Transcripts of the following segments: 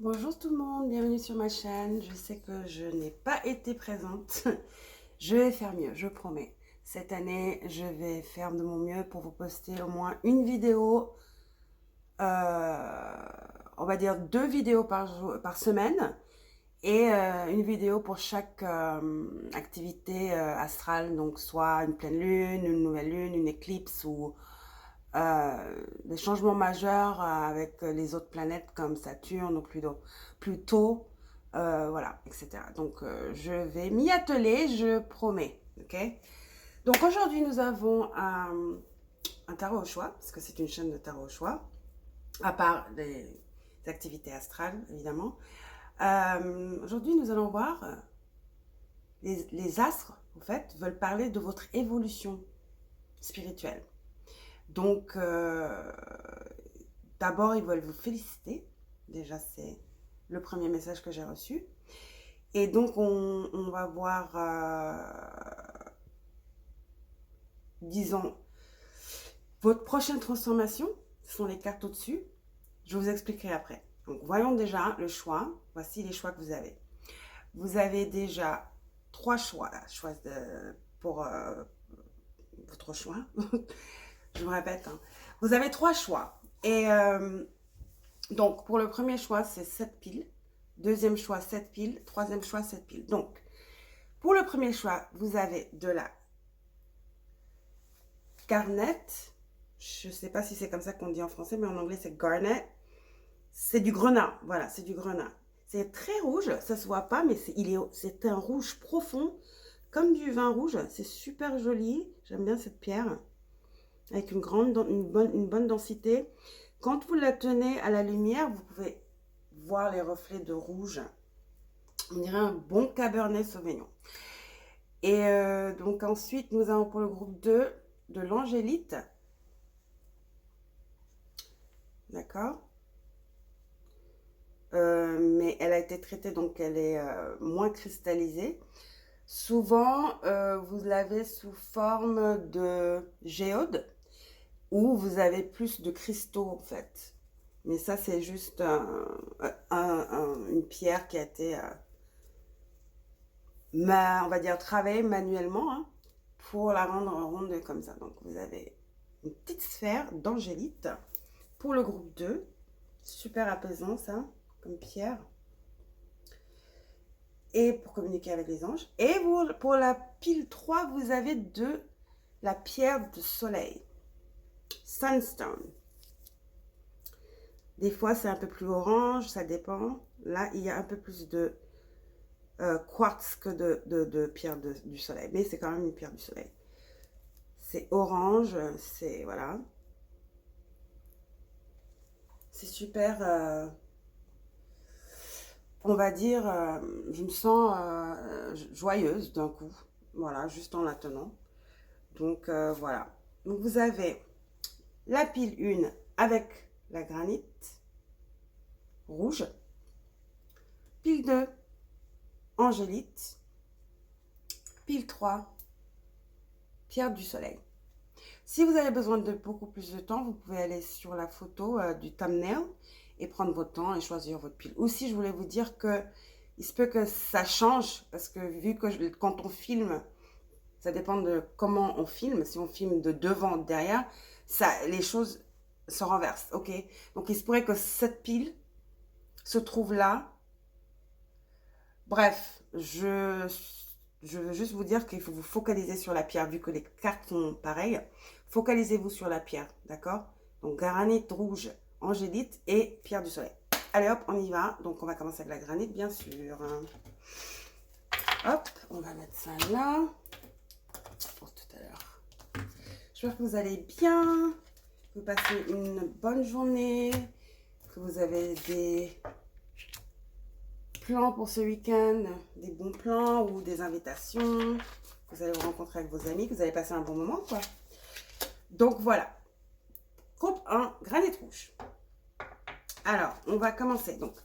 Bonjour tout le monde, bienvenue sur ma chaîne. Je sais que je n'ai pas été présente. Je vais faire mieux, je promets. Cette année, je vais faire de mon mieux pour vous poster au moins une vidéo, on va dire 2 vidéos par semaine et une vidéo pour chaque activité astrale, donc soit une pleine lune, une nouvelle lune, une éclipse ou des changements majeurs avec les autres planètes comme Saturne ou Pluto, voilà, etc. Donc, je vais m'y atteler, je promets, ok? Donc, aujourd'hui, nous avons un tarot au choix, parce que c'est une chaîne de tarot au choix, à part les activités astrales, évidemment. Aujourd'hui, nous allons voir les astres, en fait, veulent parler de votre évolution spirituelle. Donc, d'abord, ils veulent vous féliciter. Déjà, c'est le premier message que j'ai reçu. Et donc, on va voir, disons, votre prochaine transformation. Ce sont les cartes au-dessus. Je vous expliquerai après. Donc, voyons déjà le choix. Voici les choix que vous avez. Vous avez déjà 3 choix pour votre choix. Je me répète. Hein. Vous avez 3 choix. Et donc, pour le premier choix, c'est 7 piles. Deuxième choix, 7 piles. Troisième choix, 7 piles. Donc, pour le premier choix, vous avez de la garnet. Je ne sais pas si c'est comme ça qu'on dit en français, mais en anglais, c'est garnet. C'est du grenat. Voilà, c'est du grenat. C'est très rouge, ça se voit pas, mais c'est un rouge profond, comme du vin rouge. C'est super joli. J'aime bien cette pierre, avec une bonne densité. Quand vous la tenez à la lumière, vous pouvez voir les reflets de rouge. On dirait un bon Cabernet Sauvignon. Et donc ensuite, nous avons pour le groupe 2 de l'angélite. D'accord, mais elle a été traitée, donc elle est moins cristallisée. Souvent, vous l'avez sous forme de géode, où vous avez plus de cristaux en fait. Mais ça, c'est juste une pierre qui a été, on va dire, travaillée manuellement hein, pour la rendre ronde comme ça. Donc, vous avez une petite sphère d'angélite pour le groupe 2. Super apaisant ça, comme pierre. Et pour communiquer avec les anges. Et pour la pile 3, vous avez la pierre de soleil. Sunstone. Des fois, c'est un peu plus orange, ça dépend. Là, il y a un peu plus de quartz que de pierre du soleil. Mais c'est quand même une pierre du soleil. C'est orange, c'est... Voilà. C'est super... on va dire, je me sens joyeuse d'un coup. Voilà, juste en la tenant. Donc, voilà. Donc, vous avez la pile 1 avec la granite rouge. Pile 2, angélite. Pile 3, pierre du soleil. Si vous avez besoin de beaucoup plus de temps, vous pouvez aller sur la photo du thumbnail et prendre votre temps et choisir votre pile. Aussi, je voulais vous dire que il se peut que ça change parce que vu que quand on filme, ça dépend de comment on filme. Si on filme de devant, derrière, les choses se renversent, ok? Donc, il se pourrait que cette pile se trouve là. Bref, je veux juste vous dire qu'il faut vous focaliser sur la pierre, vu que les cartes sont pareilles. Focalisez-vous sur la pierre, d'accord? Donc, granite rouge, angélite et pierre du soleil. Allez hop, on y va. Donc, on va commencer avec la granite, bien sûr. Hop, on va mettre ça là. Pour tout à l'heure. J'espère que vous allez bien, que vous passez une bonne journée, que vous avez des plans pour ce week-end, des bons plans ou des invitations, que vous allez vous rencontrer avec vos amis, que vous allez passer un bon moment, quoi. Donc, voilà. Groupe 1, granit rouge. Alors, on va commencer. Donc,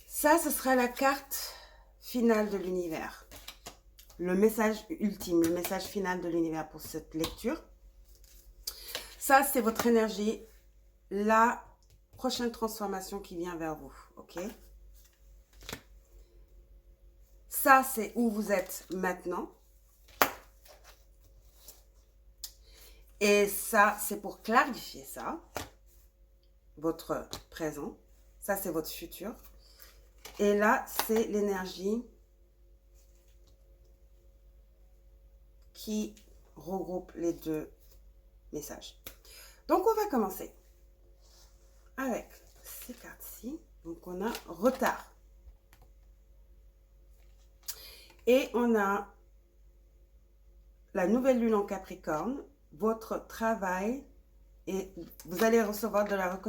ça, ce sera la carte finale de l'univers. Le message ultime, le message final de l'univers pour cette lecture. Ça, c'est votre énergie, la prochaine transformation qui vient vers vous. ok? Ça, c'est où vous êtes maintenant. Et ça, c'est pour clarifier ça, votre présent. Ça, c'est votre futur. Et là, c'est l'énergie qui regroupe les deux messages. Donc, on va commencer avec ces cartes-ci. Donc, on a retard. Et on a la nouvelle lune en Capricorne, votre travail, et vous allez recevoir de la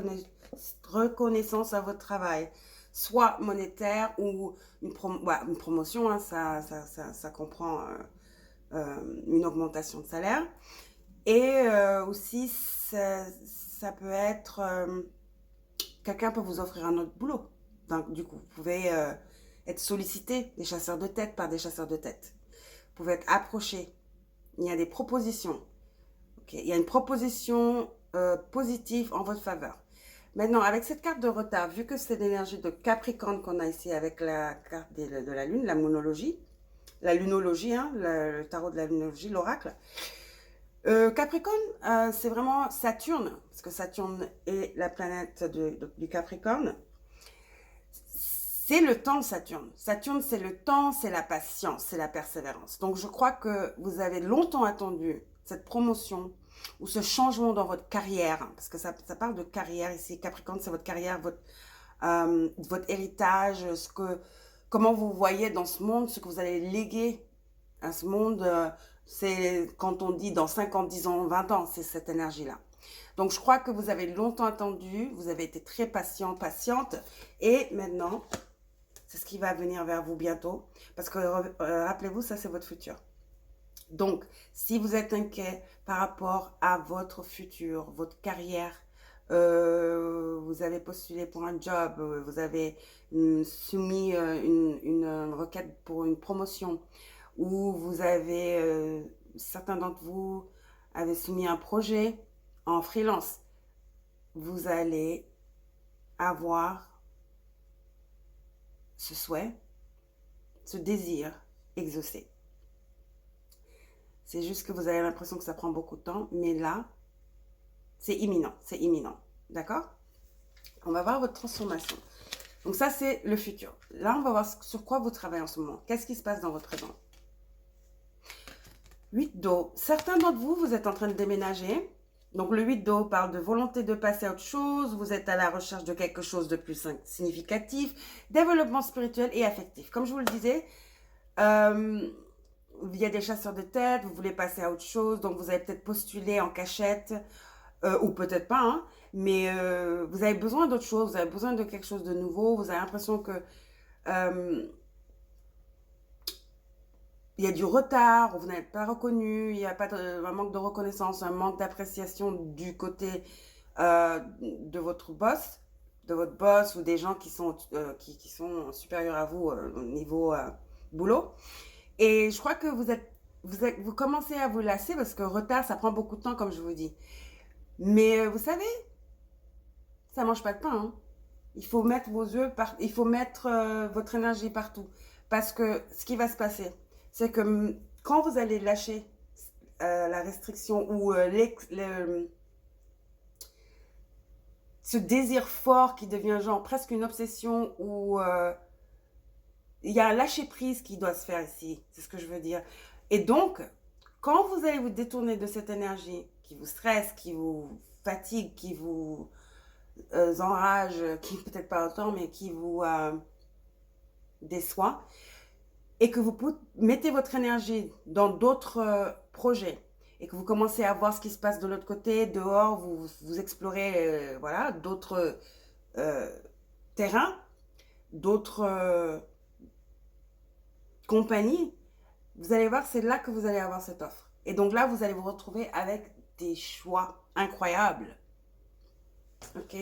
reconnaissance à votre travail, soit monétaire ou une promotion, hein, ça comprend une augmentation de salaire. Et aussi, ça peut être, quelqu'un peut vous offrir un autre boulot. Donc, du coup, vous pouvez être sollicité des chasseurs de tête par des chasseurs de tête. Vous pouvez être approché. Il y a des propositions. Okay. Il y a une proposition positive en votre faveur. Maintenant, avec cette carte de retard, vu que c'est l'énergie de Capricorne qu'on a ici avec la carte de la Lune, la monologie, la lunologie, hein, le tarot de la lunologie, l'oracle. Capricorne, c'est vraiment Saturne, parce que Saturne est la planète du Capricorne. C'est le temps de Saturne. Saturne, c'est le temps, c'est la patience, c'est la persévérance. Donc, je crois que vous avez longtemps attendu cette promotion ou ce changement dans votre carrière, parce que ça parle de carrière ici. Capricorne, c'est votre carrière, votre héritage, comment vous voyez dans ce monde, ce que vous allez léguer à ce monde. C'est quand on dit dans 5 ans, 10 ans, 20 ans, c'est cette énergie-là. Donc, je crois que vous avez longtemps attendu, vous avez été très patient, patiente, et maintenant, c'est ce qui va venir vers vous bientôt, parce que rappelez-vous, ça c'est votre futur. Donc, si vous êtes inquiet par rapport à votre futur, votre carrière, vous avez postulé pour un job, vous avez soumis une requête pour une promotion, ou vous avez, certains d'entre vous avaient soumis un projet en freelance, vous allez avoir ce souhait, ce désir exaucé. C'est juste que vous avez l'impression que ça prend beaucoup de temps, mais là, c'est imminent, d'accord? On va voir votre transformation. Donc ça, c'est le futur. Là, on va voir sur quoi vous travaillez en ce moment. Qu'est-ce qui se passe dans votre présent? 8 d'eau. Certains d'entre vous, vous êtes en train de déménager. Donc, le 8 d'eau parle de volonté de passer à autre chose. Vous êtes à la recherche de quelque chose de plus significatif. Développement spirituel et affectif. Comme je vous le disais, il y a des chasseurs de tête. Vous voulez passer à autre chose. Donc, vous avez peut-être postulé en cachette. Ou peut-être pas. Hein, mais vous avez besoin d'autre chose. Vous avez besoin de quelque chose de nouveau. Vous avez l'impression que... il y a du retard, vous n'êtes pas reconnu, il y a pas un manque de reconnaissance, un manque d'appréciation du côté de votre boss ou des gens qui sont supérieurs à vous au niveau boulot. Et je crois que vous commencez à vous lasser parce que retard, ça prend beaucoup de temps, comme je vous dis. Mais vous savez, ça mange pas de pain. Hein. Il faut mettre il faut mettre votre énergie partout. Parce que ce qui va se passer, c'est que quand vous allez lâcher la restriction ou ce désir fort qui devient genre presque une obsession ou il y a un lâcher-prise qui doit se faire ici, c'est ce que je veux dire. Et donc, quand vous allez vous détourner de cette énergie qui vous stresse, qui vous fatigue, qui vous enrage, qui peut-être pas autant, mais qui vous déçoit, et que vous mettez votre énergie dans d'autres projets et que vous commencez à voir ce qui se passe de l'autre côté, dehors, vous explorez voilà, d'autres terrains, d'autres compagnies, vous allez voir, c'est là que vous allez avoir cette offre. Et donc là, vous allez vous retrouver avec des choix incroyables. Ok?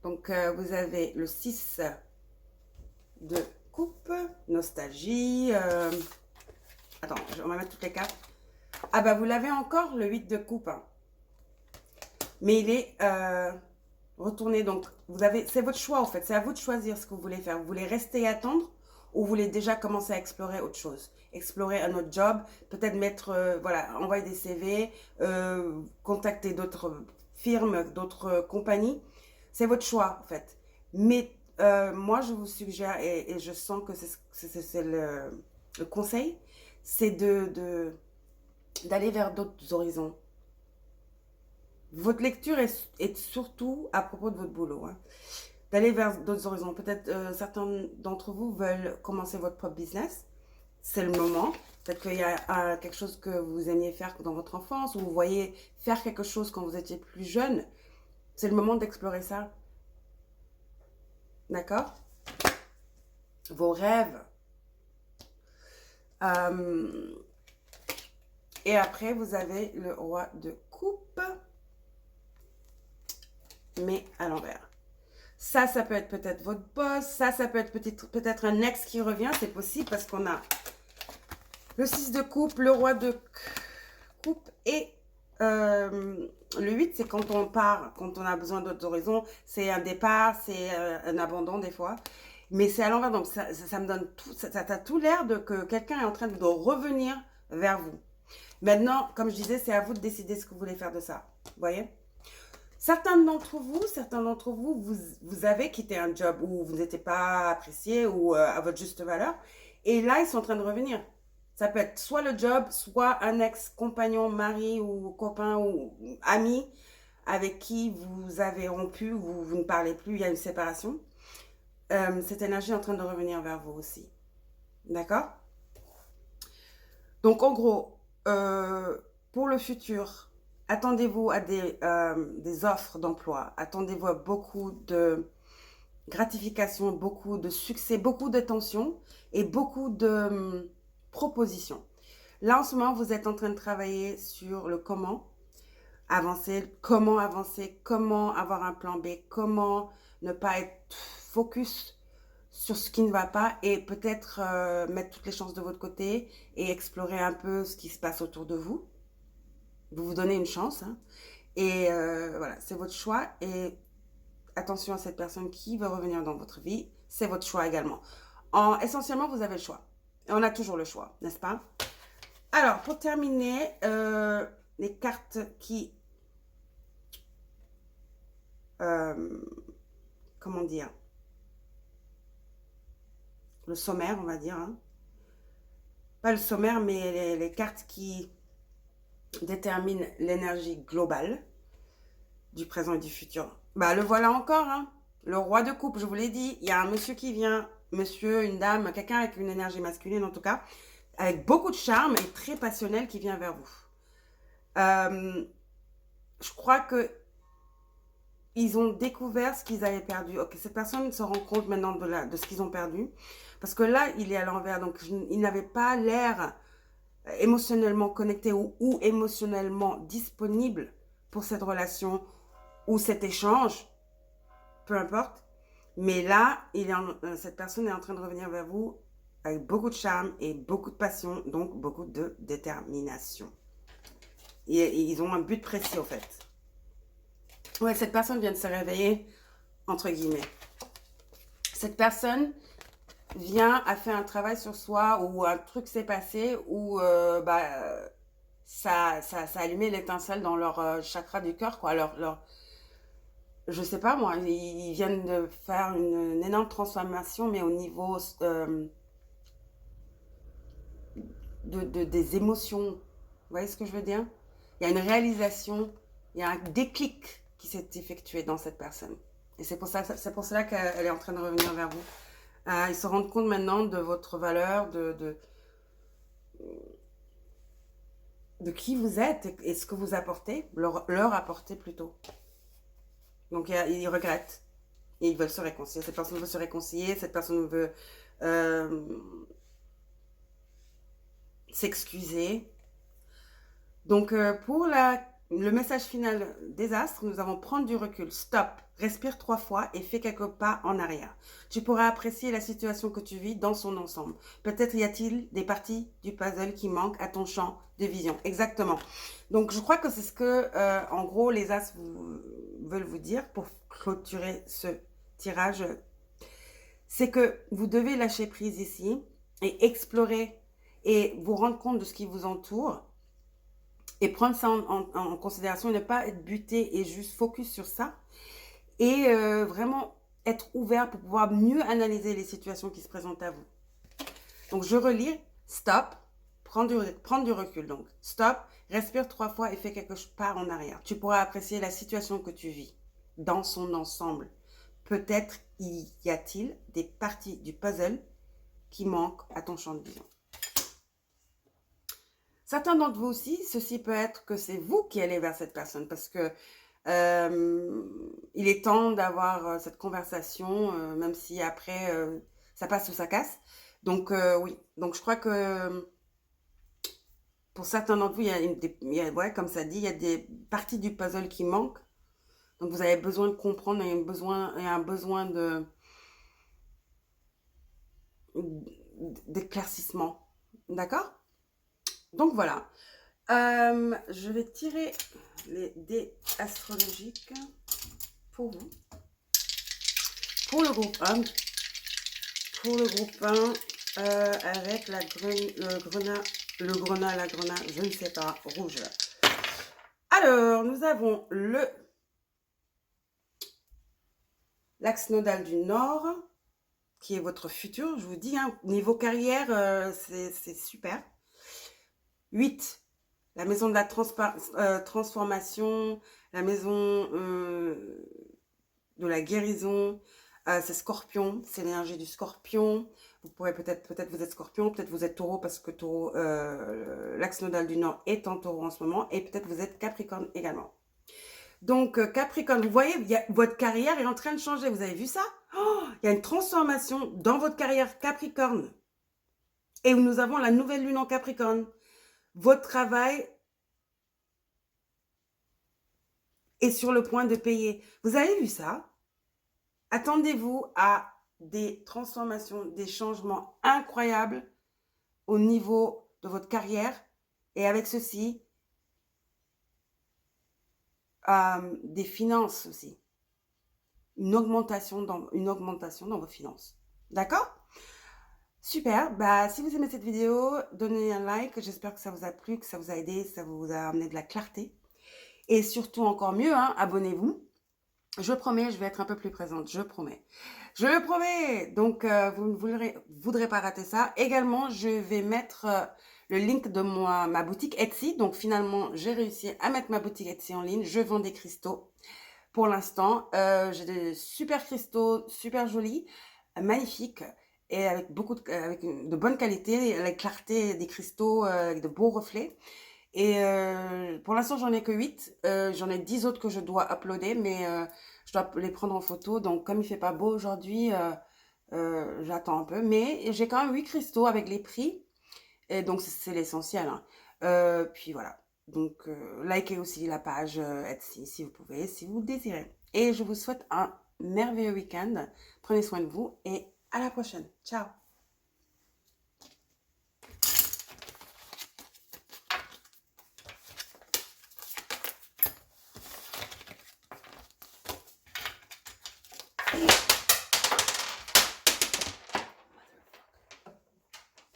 Donc, vous avez le 6 de coupe, nostalgie. Attends, on va mettre toutes les cartes. Ah bah, vous l'avez encore, le 8 de coupe. Hein. Mais il est... Retournez donc, vous avez, c'est votre choix en fait, c'est à vous de choisir ce que vous voulez faire. Vous voulez rester et attendre ou vous voulez déjà commencer à explorer autre chose, explorer un autre job, peut-être mettre, voilà, envoyer des CV, contacter d'autres firmes, d'autres compagnies. C'est votre choix en fait. Mais moi, je vous suggère et je sens que c'est le conseil, c'est d'aller vers d'autres horizons. Votre lecture est surtout à propos de votre boulot, hein. D'aller vers d'autres horizons. Peut-être certains d'entre vous veulent commencer votre propre business. C'est le moment. Peut-être qu'il y a quelque chose que vous aimiez faire dans votre enfance ou vous voyez faire quelque chose quand vous étiez plus jeune. C'est le moment d'explorer ça. D'accord? Vos rêves. Et après, vous avez le roi de coupe, mais à l'envers. Ça peut être peut-être votre boss. Ça peut être peut-être un ex qui revient. C'est possible parce qu'on a le 6 de coupe, le roi de coupe et le 8, c'est quand on part, quand on a besoin d'autres horizons. C'est un départ, c'est un abandon des fois. Mais c'est à l'envers, donc ça me donne tout, ça a tout l'air de que quelqu'un est en train de revenir vers vous. Maintenant, comme je disais, c'est à vous de décider ce que vous voulez faire de ça. Vous voyez? Certains d'entre vous, vous avez quitté un job où vous n'étiez pas apprécié ou à votre juste valeur. Et là, ils sont en train de revenir. Ça peut être soit le job, soit un ex-compagnon, mari ou copain ou ami avec qui vous avez rompu ou vous ne parlez plus, il y a une séparation. Cette énergie est en train de revenir vers vous aussi. D'accord? Donc, en gros, pour le futur, attendez-vous à des offres d'emploi. Attendez-vous à beaucoup de gratification, beaucoup de succès, beaucoup d'attention et beaucoup de propositions. Là, en ce moment, vous êtes en train de travailler sur le comment avancer, comment avoir un plan B, comment ne pas être focus sur ce qui ne va pas et peut-être mettre toutes les chances de votre côté et explorer un peu ce qui se passe autour de vous. Vous donnez une chance, hein. Et voilà, c'est votre choix. Et attention à cette personne qui veut revenir dans votre vie, c'est votre choix également. Essentiellement, vous avez le choix. Et on a toujours le choix, n'est-ce pas? Alors, pour terminer, les cartes qui... comment dire? Le sommaire, on va dire, hein. Pas le sommaire, mais les cartes qui déterminent l'énergie globale du présent et du futur. Bah, le voilà encore, hein. Le roi de coupe, je vous l'ai dit. Il y a un monsieur qui vient, monsieur, une dame, quelqu'un avec une énergie masculine en tout cas, avec beaucoup de charme et très passionnel qui vient vers vous. Je crois que ils ont découvert ce qu'ils avaient perdu. Ok, cette personne se rend compte maintenant de ce qu'ils ont perdu. Parce que là, il est à l'envers. Donc, il n'avait pas l'air émotionnellement connecté ou émotionnellement disponible pour cette relation ou cet échange. Peu importe. Mais là, cette personne est en train de revenir vers vous avec beaucoup de charme et beaucoup de passion. Donc, beaucoup de détermination. Et ils ont un but précis, au fait. Ouais, cette personne vient de se réveiller, entre guillemets. Cette personne a fait un travail sur soi ou un truc s'est passé où ça a allumé l'étincelle dans leur chakra du cœur, quoi. Je sais pas moi, ils viennent de faire une énorme transformation, mais au niveau des émotions. Vous voyez ce que je veux dire? Il y a une réalisation, il y a un déclic qui s'est effectué dans cette personne. Et c'est pour cela qu'elle est en train de revenir vers vous. Ils se rendent compte maintenant de votre valeur, de qui vous êtes et ce que vous apportez, leur apportez plutôt. Donc ils regrettent et ils veulent se réconcilier. Cette personne veut se réconcilier, cette personne veut s'excuser. Donc pour le message final des astres, nous avons prendre du recul. Stop, respire 3 fois et fais quelques pas en arrière. Tu pourras apprécier la situation que tu vis dans son ensemble. Peut-être y a-t-il des parties du puzzle qui manquent à ton champ de vision. Exactement. Donc, je crois que c'est ce que, en gros, les astres veulent vous dire pour clôturer ce tirage. C'est que vous devez lâcher prise ici et explorer et vous rendre compte de ce qui vous entoure et prendre ça en considération et ne pas être buté et juste focus sur ça et vraiment être ouvert pour pouvoir mieux analyser les situations qui se présentent à vous. Donc, je relis. Stop. Prendre du recul. Donc, stop. Respire 3 fois et fais quelque part en arrière. Tu pourras apprécier la situation que tu vis dans son ensemble. Peut-être y a-t-il des parties du puzzle qui manquent à ton champ de vision. Certains d'entre vous aussi, ceci peut être que c'est vous qui allez vers cette personne parce que il est temps d'avoir cette conversation, même si après ça passe ou ça casse. Donc oui, donc je crois que pour certains d'entre vous, ouais, comme ça dit, il y a des parties du puzzle qui manquent. Donc vous avez besoin de comprendre et un besoin d'éclaircissement. D'accord? Donc voilà. Je vais tirer les dés astrologiques pour vous. Pour le groupe 1. Pour le groupe 1, avec la grenat, je ne sais pas, rouge. Alors, nous avons l'axe nodal du Nord, qui est votre futur, je vous dis, hein, niveau carrière, c'est super. 8, la maison de la transformation, la maison de la guérison, c'est Scorpion, c'est l'énergie du Scorpion. Vous pourrez peut-être vous êtes Scorpion, peut-être vous êtes Taureau parce que Taureau, l'axe nodal du Nord est en Taureau en ce moment, et peut-être vous êtes Capricorne également. Donc Capricorne, vous voyez, votre carrière est en train de changer. Vous avez vu ça? Oh, il y a une transformation dans votre carrière Capricorne. Et nous avons la nouvelle lune en Capricorne. Votre travail est sur le point de payer. Vous avez vu ça? Attendez-vous à des transformations, des changements incroyables au niveau de votre carrière. Et avec ceci, des finances aussi. Une augmentation dans vos finances. D'accord? Super. Bah, si vous aimez cette vidéo, donnez un like. J'espère que ça vous a plu, que ça vous a aidé, que ça vous a amené de la clarté. Et surtout, encore mieux, hein, abonnez-vous. Je promets, je vais être un peu plus présente, je promets. Je le promets. Donc, vous ne voudrez pas rater ça. Également, je vais mettre le link de ma boutique Etsy. Donc, finalement, j'ai réussi à mettre ma boutique Etsy en ligne. Je vends des cristaux pour l'instant. J'ai des super cristaux, super jolis, magnifiques et avec avec de bonne qualité, la clarté des cristaux, avec de beaux reflets. Et pour l'instant, j'en ai que 8. J'en ai 10 autres que je dois uploader, mais je dois les prendre en photo. Donc, comme il fait pas beau aujourd'hui, j'attends un peu. Mais j'ai quand même 8 cristaux avec les prix. Et donc, c'est l'essentiel, hein. Puis voilà. Donc, likez aussi la page Etsy si vous pouvez, si vous le désirez. Et je vous souhaite un merveilleux week-end. Prenez soin de vous et à la prochaine. Ciao!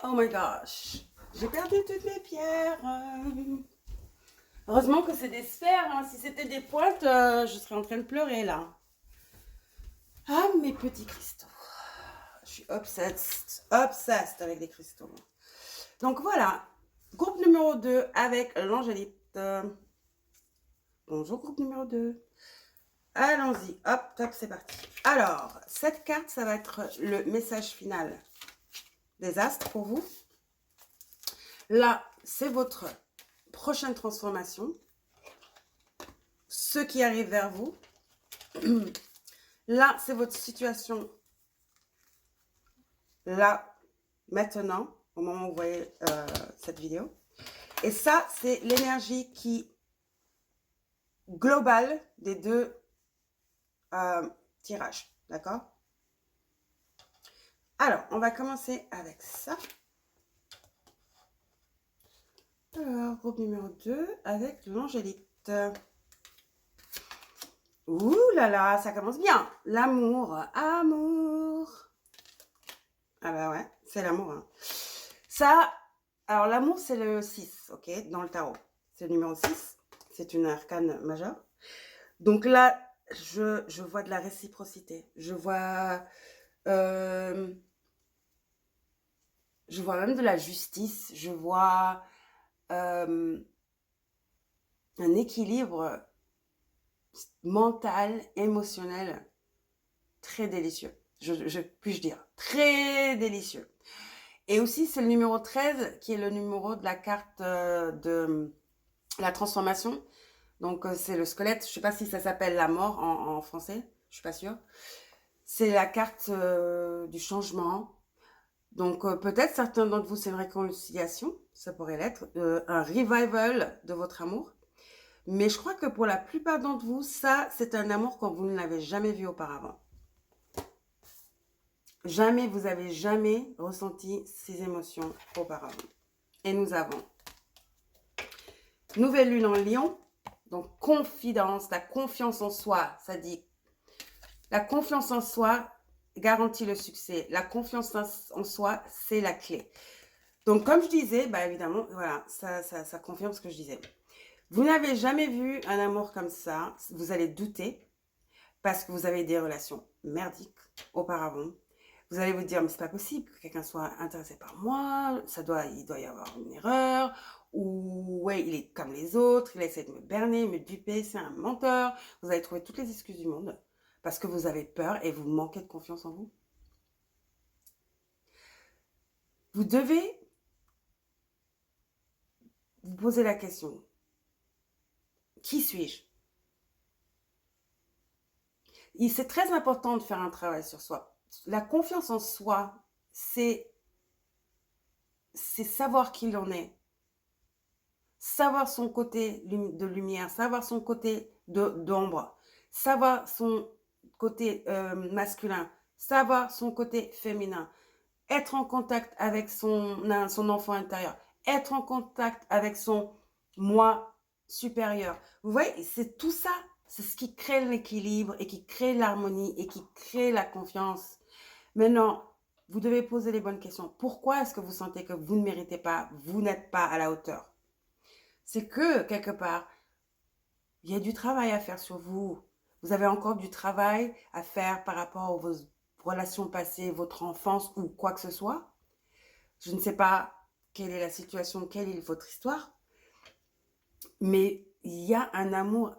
Oh my gosh, j'ai perdu toutes mes pierres. Heureusement que c'est des sphères, hein. Si c'était des pointes, je serais en train de pleurer là. Ah, mes petits cristaux. Je suis obsessed avec les cristaux. Donc voilà, groupe numéro 2 avec l'Angélite. Bonjour groupe numéro 2. Allons-y, hop, top, c'est parti. Alors, cette carte, ça va être le message final des astres pour vous. Là, c'est votre prochaine transformation. Ce qui arrive vers vous. Là, c'est votre situation. Là, maintenant, au moment où vous voyez cette vidéo. Et ça, c'est l'énergie qui global des deux tirages, d'accord? Alors, on va commencer avec ça. Alors, groupe numéro 2 avec l'angélite. Ouh là là, ça commence bien. L'amour, amour. Ah bah ouais, c'est l'amour. Hein. Ça, alors l'amour, c'est le 6, ok, dans le tarot. C'est le numéro 6. C'est une arcane majeure. Donc là, je vois de la réciprocité. Je vois même de la justice. Je vois un équilibre mental, émotionnel très délicieux. Puis-je dire, très délicieux. Et aussi, c'est le numéro 13 qui est le numéro de la carte de la transformation. Donc, c'est le squelette. Je ne sais pas si ça s'appelle la mort en français. Je ne suis pas sûre. C'est la carte du changement. Donc, peut-être certains d'entre vous, c'est une réconciliation. Ça pourrait l'être. Un revival de votre amour. Mais je crois que pour la plupart d'entre vous, ça, c'est un amour comme vous ne l'avez jamais vu auparavant. Jamais, vous avez jamais ressenti ces émotions auparavant. Et nous avons nouvelle lune en lion, donc confidence, la confiance en soi, ça dit la confiance en soi garantit le succès. La confiance en soi, c'est la clé. Donc comme je disais, bah évidemment, voilà, ça confirme ce que je disais. Vous n'avez jamais vu un amour comme ça, vous allez douter parce que vous avez des relations merdiques auparavant. Vous allez vous dire, mais c'est pas possible que quelqu'un soit intéressé par moi, il doit y avoir une erreur, ou ouais, il est comme les autres, il essaie de me berner, me duper, c'est un menteur. Vous allez trouver toutes les excuses du monde parce que vous avez peur et vous manquez de confiance en vous. Vous devez vous poser la question, qui suis-je? C'est très important de faire un travail sur soi. La confiance en soi, c'est savoir qui l'on est, savoir son côté de lumière, savoir son côté d'ombre, savoir son côté masculin, savoir son côté féminin, être en contact avec son enfant intérieur, être en contact avec son moi supérieur. Vous voyez, c'est tout ça, c'est ce qui crée l'équilibre et qui crée l'harmonie et qui crée la confiance. Maintenant, vous devez poser les bonnes questions. Pourquoi est-ce que vous sentez que vous ne méritez pas, vous n'êtes pas à la hauteur? C'est que, quelque part, il y a du travail à faire sur vous. Vous avez encore du travail à faire par rapport à vos relations passées, votre enfance ou quoi que ce soit. Je ne sais pas quelle est la situation, quelle est votre histoire, mais il y a un amour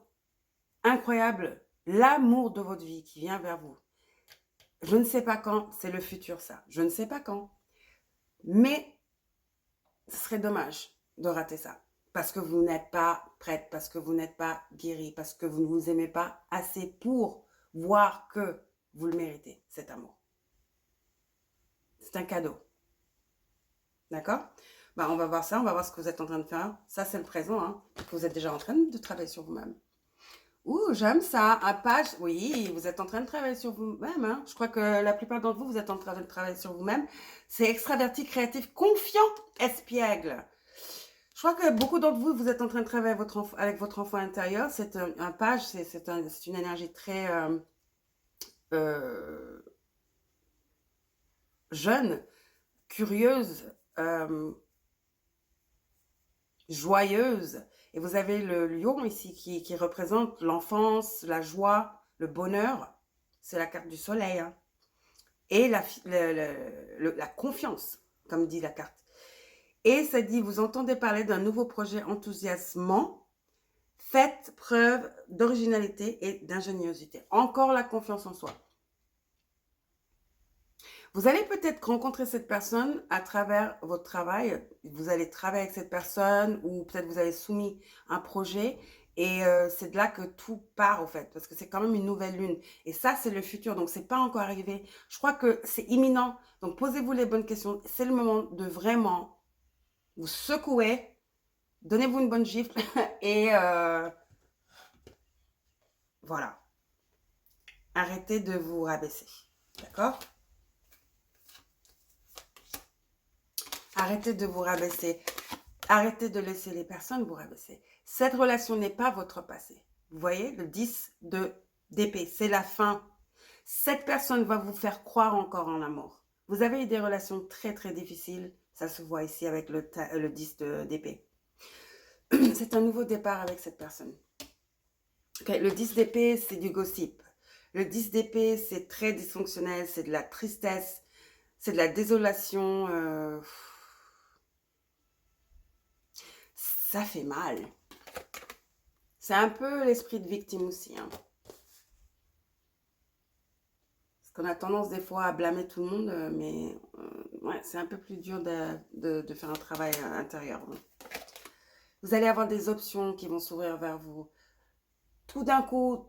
incroyable, l'amour de votre vie qui vient vers vous. Je ne sais pas quand, c'est le futur ça, je ne sais pas quand, mais ce serait dommage de rater ça. Parce que vous n'êtes pas prête, parce que vous n'êtes pas guérie, parce que vous ne vous aimez pas assez pour voir que vous le méritez, cet amour. C'est un cadeau. D'accord? Bah, on va voir ça, on va voir ce que vous êtes en train de faire. Ça, c'est le présent. Hein. Vous êtes déjà en train de travailler sur vous-même. Ouh, j'aime ça. Un page, oui, vous êtes en train de travailler sur vous-même. Hein. Je crois que la plupart d'entre vous, vous êtes en train de travailler sur vous-même. C'est extraverti, créatif, confiant, espiègle. Je crois que beaucoup d'entre vous, vous êtes en train de travailler avec votre enfant intérieur. C'est un page, c'est une énergie très jeune, curieuse, joyeuse. Et vous avez le lion ici qui représente l'enfance, la joie, le bonheur. C'est la carte du soleil. Hein. Et la confiance, comme dit la carte. Et ça dit, vous entendez parler d'un nouveau projet enthousiasmant. Faites preuve d'originalité et d'ingéniosité. Encore la confiance en soi. Vous allez peut-être rencontrer cette personne à travers votre travail. Vous allez travailler avec cette personne ou peut-être vous avez soumis un projet et c'est de là que tout part au fait parce que c'est quand même une nouvelle lune. Et ça, c'est le futur, donc c'est pas encore arrivé. Je crois que c'est imminent. Donc posez-vous les bonnes questions. C'est le moment de vraiment vous secouer, donnez-vous une bonne gifle et Voilà. Arrêtez de vous rabaisser. D'accord? Arrêtez de vous rabaisser. Arrêtez de laisser les personnes vous rabaisser. Cette relation n'est pas votre passé. Vous voyez, le 10 d'épée, c'est la fin. Cette personne va vous faire croire encore en l'amour. Vous avez eu des relations très très difficiles. Ça se voit ici avec le 10 d'épée. C'est un nouveau départ avec cette personne. Okay, le 10 d'épée, c'est du gossip. Le 10 d'épée, c'est très dysfonctionnel. C'est de la tristesse. C'est de la désolation. Ça fait mal. C'est un peu l'esprit de victime aussi. Hein. Parce qu'on a tendance des fois à blâmer tout le monde, mais ouais, c'est un peu plus dur de faire un travail intérieur. Hein. Vous allez avoir des options qui vont s'ouvrir vers vous. Tout d'un coup,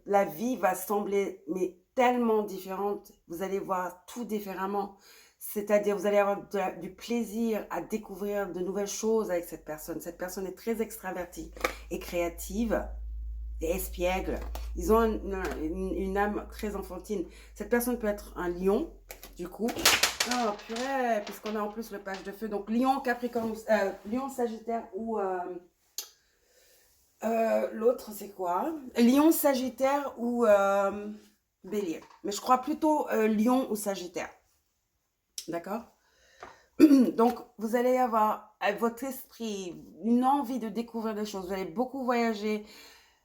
la vie va sembler mais tellement différente. Vous allez voir tout différemment. C'est-à-dire, vous allez avoir du plaisir à découvrir de nouvelles choses avec cette personne. Cette personne est très extravertie et créative et espiègle. Ils ont une âme très enfantine. Cette personne peut être un lion, du coup. Oh, purée, puisqu'on a en plus le page de feu. Donc, lion, capricorne, lion, sagittaire ou... l'autre, c'est quoi? Lion, Sagittaire ou Bélier. Mais je crois plutôt Lion ou Sagittaire. D'accord? Donc, vous allez avoir avec votre esprit une envie de découvrir des choses. Vous allez beaucoup voyager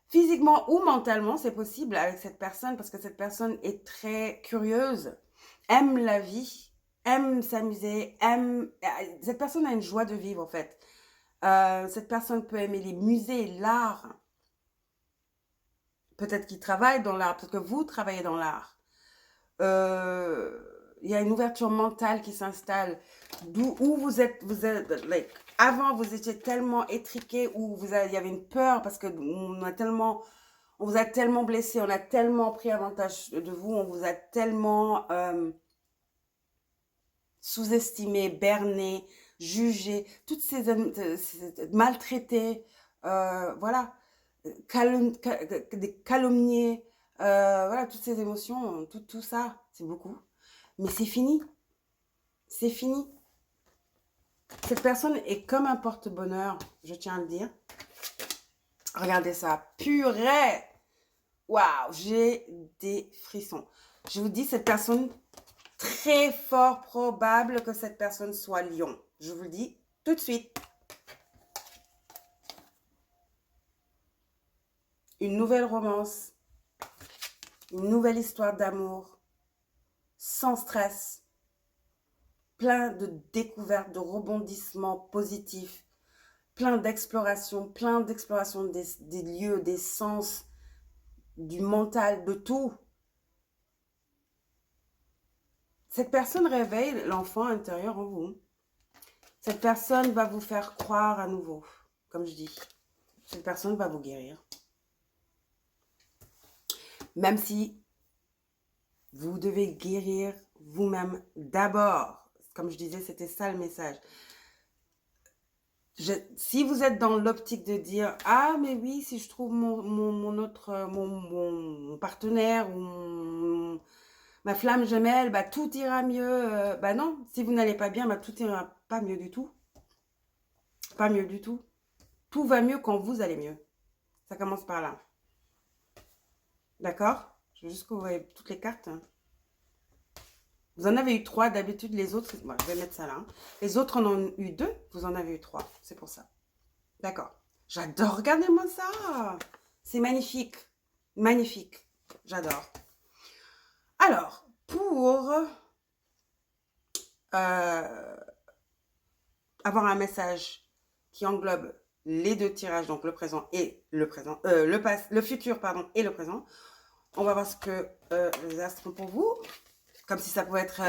physiquement ou mentalement, c'est possible avec cette personne parce que cette personne est très curieuse, aime la vie, aime s'amuser, aime... Cette personne a une joie de vivre en fait. Cette personne peut aimer les musées, l'art. Peut-être qu'il travaille dans l'art, peut-être que vous travaillez dans l'art. Il y a une ouverture mentale qui s'installe. Où like, avant, vous étiez tellement étriqué, où il y avait une peur parce que on vous a tellement blessé, on a tellement pris avantage de vous, on vous a tellement sous-estimé, berné, jugé, toutes ces maltraités, voilà, des calomniés, voilà, toutes ces émotions, tout ça, c'est beaucoup. Mais c'est fini, c'est fini. Cette personne est comme un porte-bonheur, je tiens à le dire. Regardez ça, purée! Waouh, j'ai des frissons. Je vous dis, cette personne, très fort probable que cette personne soit lion. Je vous le dis tout de suite. Une nouvelle romance, une nouvelle histoire d'amour, sans stress, plein de découvertes, de rebondissements positifs, plein d'explorations des lieux, des sens, du mental, de tout. Cette personne réveille l'enfant intérieur en vous. Cette personne va vous faire croire à nouveau, comme je dis. Cette personne va vous guérir. Même si vous devez guérir vous-même d'abord. Comme je disais, c'était ça le message. Si vous êtes dans l'optique de dire « Ah, mais oui, si je trouve mon partenaire ou ma flamme gemelle, bah, tout ira mieux. Bah non, si vous n'allez pas bien, bah, tout ira pas mieux du tout. Pas mieux du tout. Tout va mieux quand vous allez mieux. Ça commence par là. D'accord? Je veux juste que vous voyez toutes les cartes. Hein. Vous en avez eu 3 d'habitude, les autres, bon, je vais mettre ça là. Hein. Les autres en ont eu 2, vous en avez eu 3, c'est pour ça. D'accord. J'adore, regardez-moi ça. C'est magnifique. Magnifique. J'adore. Alors, pour avoir un message qui englobe les 2 tirages, donc le présent et le présent, le futur, pardon, et le présent, on va voir ce que les astres ont pour vous. Comme si ça pouvait être...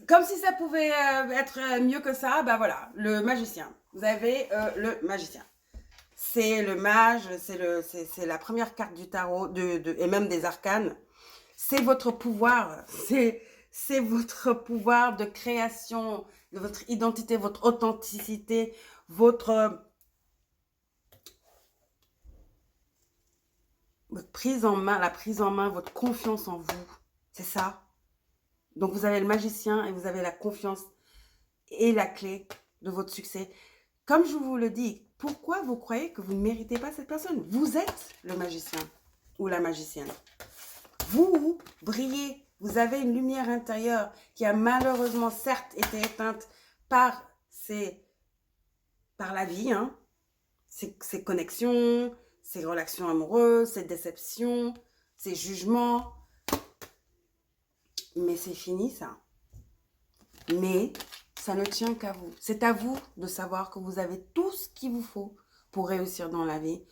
comme si ça pouvait être mieux que ça, ben voilà, le magicien. Vous avez le magicien. C'est le mage, c'est la première carte du tarot et même des arcanes. C'est votre pouvoir, c'est votre pouvoir de création, de votre identité, votre authenticité, votre votre prise en main, la prise en main, votre confiance en vous. C'est ça. Donc, vous avez le magicien et vous avez la confiance et la clé de votre succès. Comme je vous le dis, pourquoi vous croyez que vous ne méritez pas cette personne? Vous êtes le magicien ou la magicienne. Vous brillez. Vous avez une lumière intérieure qui a malheureusement, certes, été éteinte par la vie, hein, ces connexions, ces relations amoureuses, ces déceptions, ces jugements. Mais c'est fini, ça. Mais ça ne tient qu'à vous. C'est à vous de savoir que vous avez tout ce qu'il vous faut pour réussir dans la vie,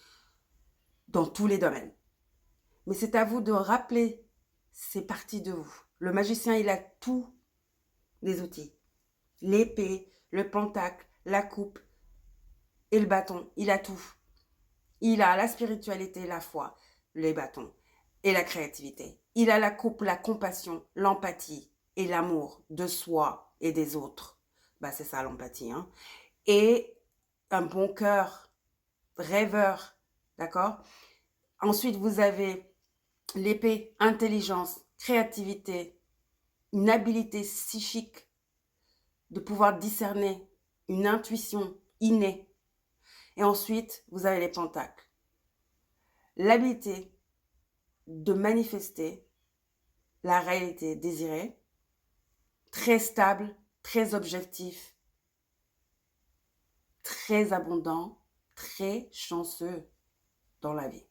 dans tous les domaines. Mais c'est à vous de rappeler ces parties de vous. Le magicien, il a tous les outils. L'épée, le pentacle, la coupe et le bâton. Il a tout. Il a la spiritualité, la foi, les bâtons et la créativité. Il a la coupe, la compassion, l'empathie et l'amour de soi et des autres. Bah, c'est ça l'empathie, hein. Et un bon cœur, rêveur, d'accord? Ensuite, vous avez l'épée, intelligence, créativité, une habileté psychique de pouvoir discerner, une intuition innée. Et ensuite, vous avez les pentacles. L'habilité de manifester la réalité désirée, très stable, très objectif, très abondant, très chanceux dans la vie.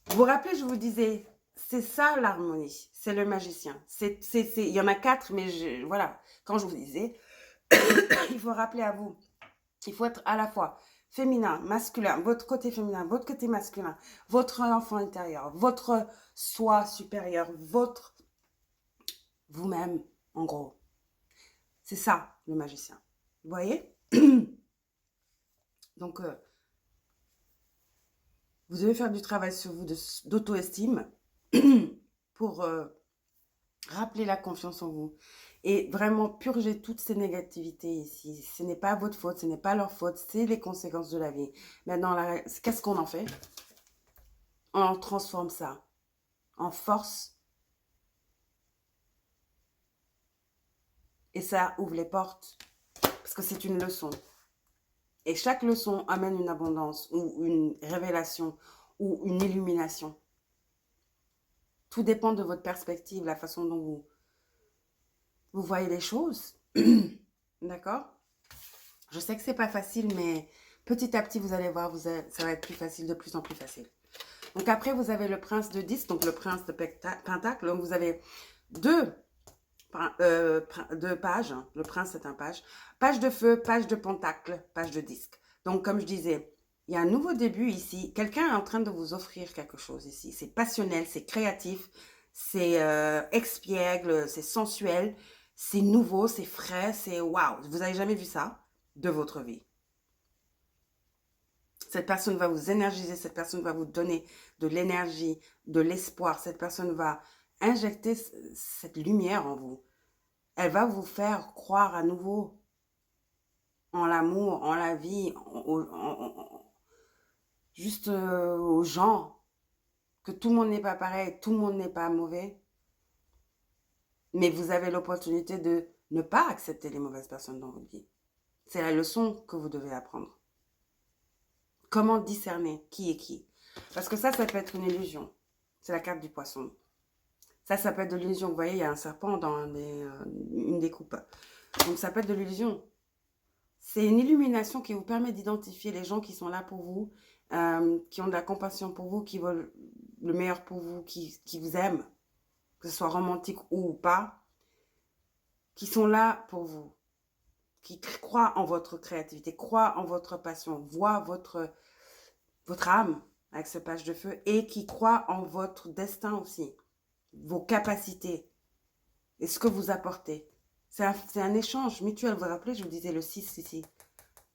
Vous vous rappelez, je vous disais, c'est ça l'harmonie, c'est le magicien. Il y en a 4, mais voilà, quand je vous disais, il faut rappeler à vous, il faut être à la fois féminin, masculin, votre côté féminin, votre côté masculin, votre enfant intérieur, votre soi supérieur, votre vous-même, en gros. C'est ça, le magicien. Vous voyez? Donc, vous devez faire du travail sur vous d'auto-estime pour rappeler la confiance en vous et vraiment purger toutes ces négativités ici. Ce n'est pas votre faute, ce n'est pas leur faute, c'est les conséquences de la vie. Maintenant, qu'est-ce qu'on en fait? On transforme ça en force et ça ouvre les portes parce que c'est une leçon. Et chaque leçon amène une abondance ou une révélation ou une illumination. Tout dépend de votre perspective, la façon dont vous voyez les choses. D'accord? Je sais que c'est pas facile, mais petit à petit, vous allez voir, ça va être plus facile, de plus en plus facile. Donc après, vous avez le prince de 10, donc le prince de pentacle. Donc vous avez deux pages. Hein. Le prince, c'est un page. Page de feu, page de pentacle, page de disque. Donc comme je disais, il y a un nouveau début ici. Quelqu'un est en train de vous offrir quelque chose ici. C'est passionnel, c'est créatif, c'est expiègle, c'est sensuel, c'est nouveau, c'est frais, c'est waouh. Vous n'avez jamais vu ça de votre vie. Cette personne va vous énergiser, cette personne va vous donner de l'énergie, de l'espoir. Cette personne va injecter cette lumière en vous. Elle va vous faire croire à nouveau en l'amour, en la vie, juste aux gens, que tout le monde n'est pas pareil, tout le monde n'est pas mauvais. Mais vous avez l'opportunité de ne pas accepter les mauvaises personnes dans votre vie. C'est la leçon que vous devez apprendre. Comment discerner qui est qui? Parce que ça peut être une illusion. C'est la carte du poisson. Ça peut être de l'illusion. Vous voyez, il y a un serpent dans une des coupes. Donc, ça peut être de l'illusion. C'est une illumination qui vous permet d'identifier les gens qui sont là pour vous, qui ont de la compassion pour vous, qui veulent le meilleur pour vous, qui vous aiment, que ce soit romantique ou pas, qui sont là pour vous, qui croient en votre créativité, croient en votre passion, voient votre âme avec ce page de feu et qui croient en votre destin aussi, vos capacités et ce que vous apportez. C'est un échange mutuel. Vous vous rappelez, je vous disais le 6 ici.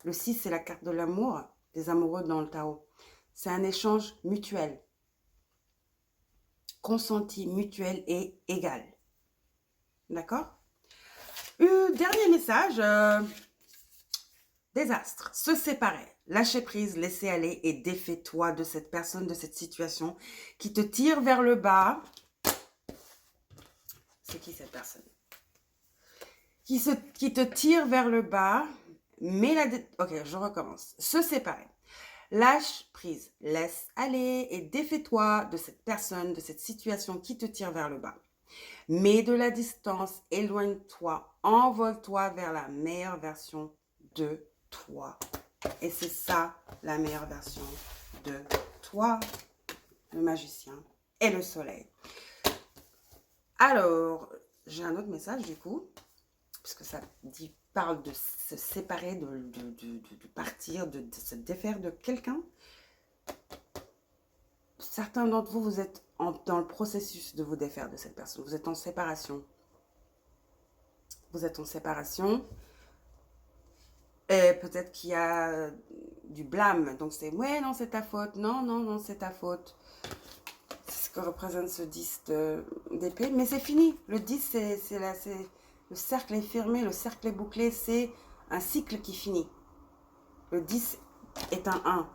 Le 6, c'est la carte de l'amour, des amoureux dans le tarot. C'est un échange mutuel. Consenti, mutuel et égal. D'accord? Dernier message. Désastre. Se séparer. lâcher prise, laisser aller et défais-toi de cette personne, de cette situation qui te tire vers le bas. C'est qui cette personne? Qui te tire vers le bas, mais ok, je recommence. Se séparer. Lâche prise, laisse aller et défais-toi de cette personne, de cette situation qui te tire vers le bas. Mets de la distance, éloigne-toi, envole-toi vers la meilleure version de toi. Et c'est ça, la meilleure version de toi, le magicien et le soleil. Alors, j'ai un autre message du coup, puisque ça parle de se séparer, de partir, de se défaire de quelqu'un. Certains d'entre vous, vous êtes dans le processus de vous défaire de cette personne. Vous êtes en séparation. Vous êtes en séparation. Et peut-être qu'il y a du blâme. Donc c'est, ouais, non, c'est ta faute. Non, non, non, c'est ta faute. C'est ce que représente ce 10 d'épée. Mais c'est fini. Le 10, c'est le cercle est fermé, le cercle est bouclé. C'est un cycle qui finit. Le 10 est un 1.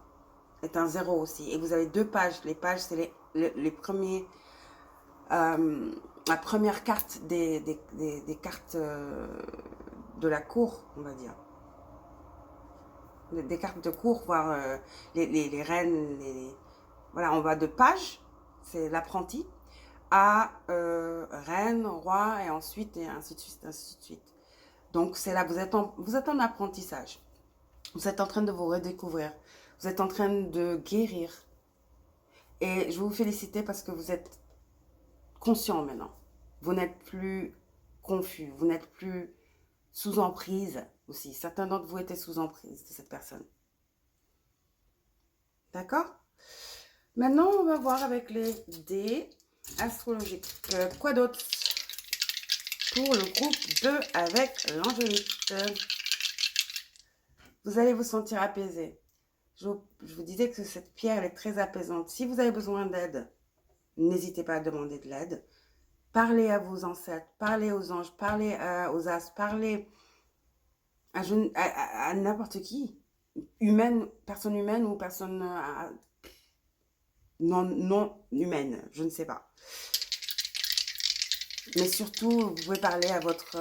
Est un 0 aussi. Et vous avez 2 pages. Les pages, c'est les premiers... la première carte des cartes de la cour, on va dire. Des cartes de cour, voire les reines. Voilà, on va de page, c'est l'apprenti, à reine, roi, et ensuite, et ainsi de suite, ainsi de suite. Donc, c'est là, vous êtes en apprentissage. Vous êtes en train de vous redécouvrir. Vous êtes en train de guérir. Et je vous félicite parce que vous êtes conscient maintenant. Vous n'êtes plus confus. Vous n'êtes plus sous emprise aussi. Certains d'entre vous étaient sous emprise de cette personne. D'accord? Maintenant, on va voir avec les dés astrologiques. Quoi d'autre pour le groupe 2 avec l'angélique? Vous allez vous sentir apaisé. Je vous disais que cette pierre elle est très apaisante. Si vous avez besoin d'aide, n'hésitez pas à demander de l'aide. Parlez à vos ancêtres, parlez aux anges, parlez aux as, parlez à n'importe qui. Humaine, personne humaine ou personne non humaine, je ne sais pas. Mais surtout, vous pouvez parler à votre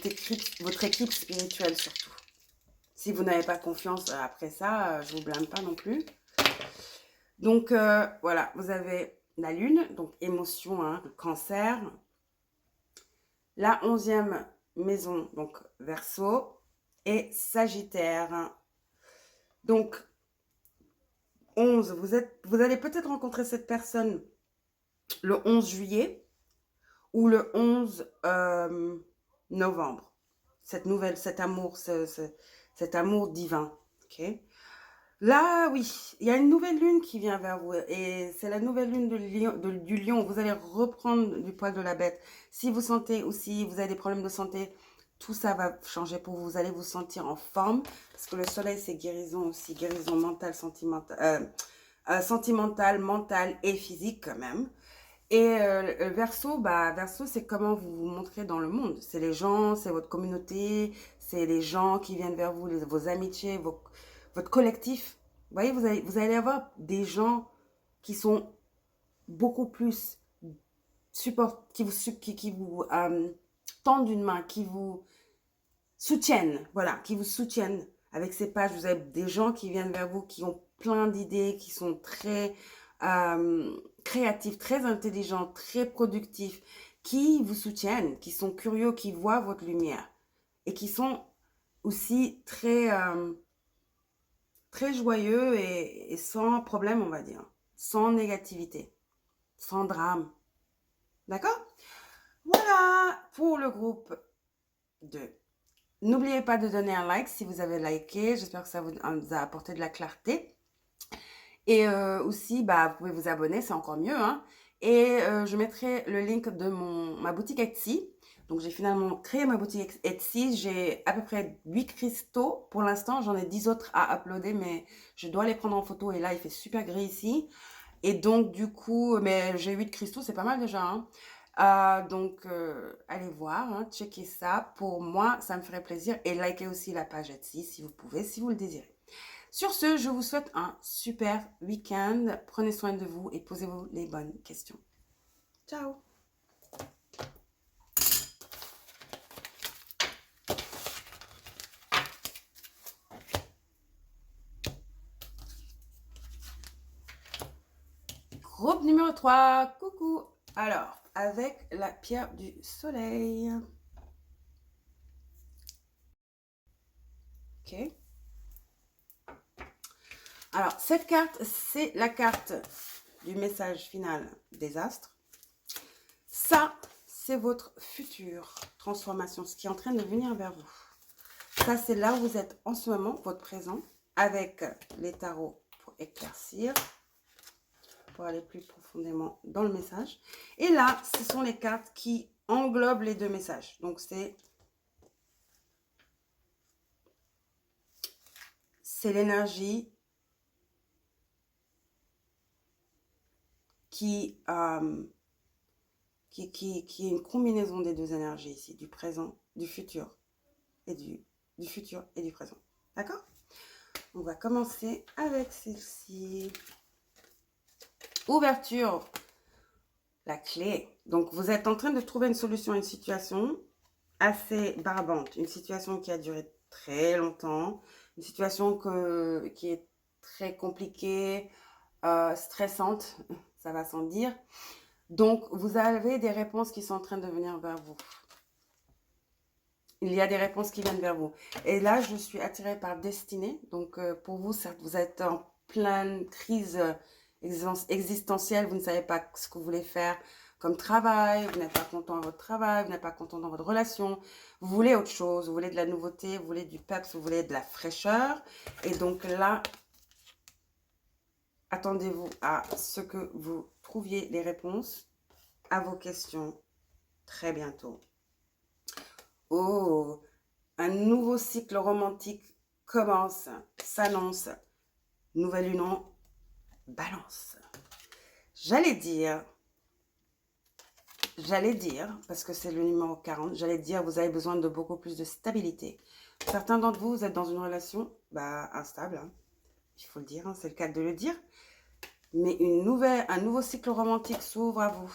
équipe spirituelle surtout. Si vous n'avez pas confiance après ça, je ne vous blâme pas non plus. Donc, voilà, vous avez la lune, donc émotion, hein, cancer. La 11e maison, donc Verseau. Et Sagittaire. Donc, 11, vous allez peut-être rencontrer cette personne le 11 juillet ou le 11 novembre. Cet amour, cet amour divin. Ok. Là, oui, il y a une nouvelle lune qui vient vers vous et c'est la nouvelle lune du lion. Vous allez reprendre du poil de la bête. Si vous sentez aussi, vous avez des problèmes de santé, tout ça va changer pour vous. Vous allez vous sentir en forme parce que le soleil, c'est guérison aussi, guérison mentale, sentimentale, mentale et physique quand même. Et Verseau, Verseau, c'est comment vous vous montrez dans le monde. C'est les gens, c'est votre communauté, c'est les gens qui viennent vers vous, vos amitiés, votre collectif. Vous voyez, vous allez avoir des gens qui sont beaucoup plus qui vous tendent une main, qui vous soutiennent, voilà, qui vous soutiennent. Avec ces pages, vous avez des gens qui viennent vers vous, qui ont plein d'idées, qui sont très créatifs, très intelligents, très productifs, qui vous soutiennent, qui sont curieux, qui voient votre lumière et qui sont aussi très, très joyeux et sans problème, on va dire, sans négativité, sans drame. D'accord? Voilà pour le groupe 2. N'oubliez pas de donner un like si vous avez liké. J'espère que ça vous a apporté de la clarté. Et aussi, vous pouvez vous abonner, c'est encore mieux. Hein. Et je mettrai le link de ma boutique Etsy. Donc, j'ai finalement créé ma boutique Etsy. J'ai à peu près 8 cristaux. Pour l'instant, j'en ai 10 autres à uploader, mais je dois les prendre en photo. Et là, il fait super gris ici. Et donc, du coup, mais j'ai 8 cristaux, c'est pas mal déjà. Hein. Donc, allez voir, hein, checkez ça. Pour moi, ça me ferait plaisir. Et likez aussi la page Etsy si vous pouvez, si vous le désirez. Sur ce, je vous souhaite un super week-end. Prenez soin de vous et posez-vous les bonnes questions. Ciao! Groupe numéro 3, coucou. Alors, avec la pierre du soleil. Ok. Alors, cette carte, c'est la carte du message final des astres. Ça, c'est votre future transformation, ce qui est en train de venir vers vous. Ça, c'est là où vous êtes en ce moment, votre présent, avec les tarots pour éclaircir, pour aller plus profondément dans le message. Et là, ce sont les cartes qui englobent les deux messages. Donc, c'est l'énergie qui est une combinaison des deux énergies ici, du présent, du futur et du futur et du présent. D'accord? On va commencer avec celle-ci. Ouverture, la clé. Donc, vous êtes en train de trouver une solution à une situation assez barbante, une situation qui a duré très longtemps, une situation qui est très compliquée, stressante, ça va sans dire. Donc, vous avez des réponses qui sont en train de venir vers vous. Il y a des réponses qui viennent vers vous. Et là, je suis attirée par destinée. Donc, pour vous, certes, vous êtes en pleine crise existentielle. Vous ne savez pas ce que vous voulez faire comme travail. Vous n'êtes pas content dans votre travail. Vous n'êtes pas content dans votre relation. Vous voulez autre chose. Vous voulez de la nouveauté. Vous voulez du peps. Vous voulez de la fraîcheur. Et donc là, attendez-vous à ce que vous trouviez les réponses à vos questions très bientôt. Oh, un nouveau cycle romantique commence, s'annonce. Nouvelle union, balance. J'allais dire, parce que c'est le numéro 40, j'allais dire, vous avez besoin de beaucoup plus de stabilité. Certains d'entre vous, vous êtes dans une relation instable, hein, il faut le dire, hein, c'est le cas de le dire. Mais un nouveau cycle romantique s'ouvre à vous.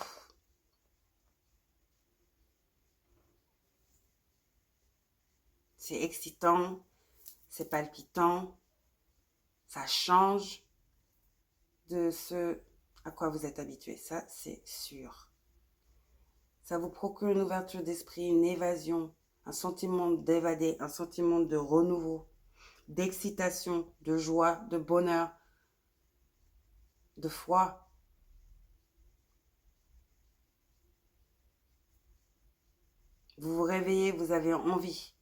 C'est excitant, c'est palpitant, ça change de ce à quoi vous êtes habitué, ça c'est sûr. Ça vous procure une ouverture d'esprit, une évasion, un sentiment d'évader, un sentiment de renouveau, d'excitation, de joie, de bonheur, de foi. Vous vous réveillez, vous avez envie.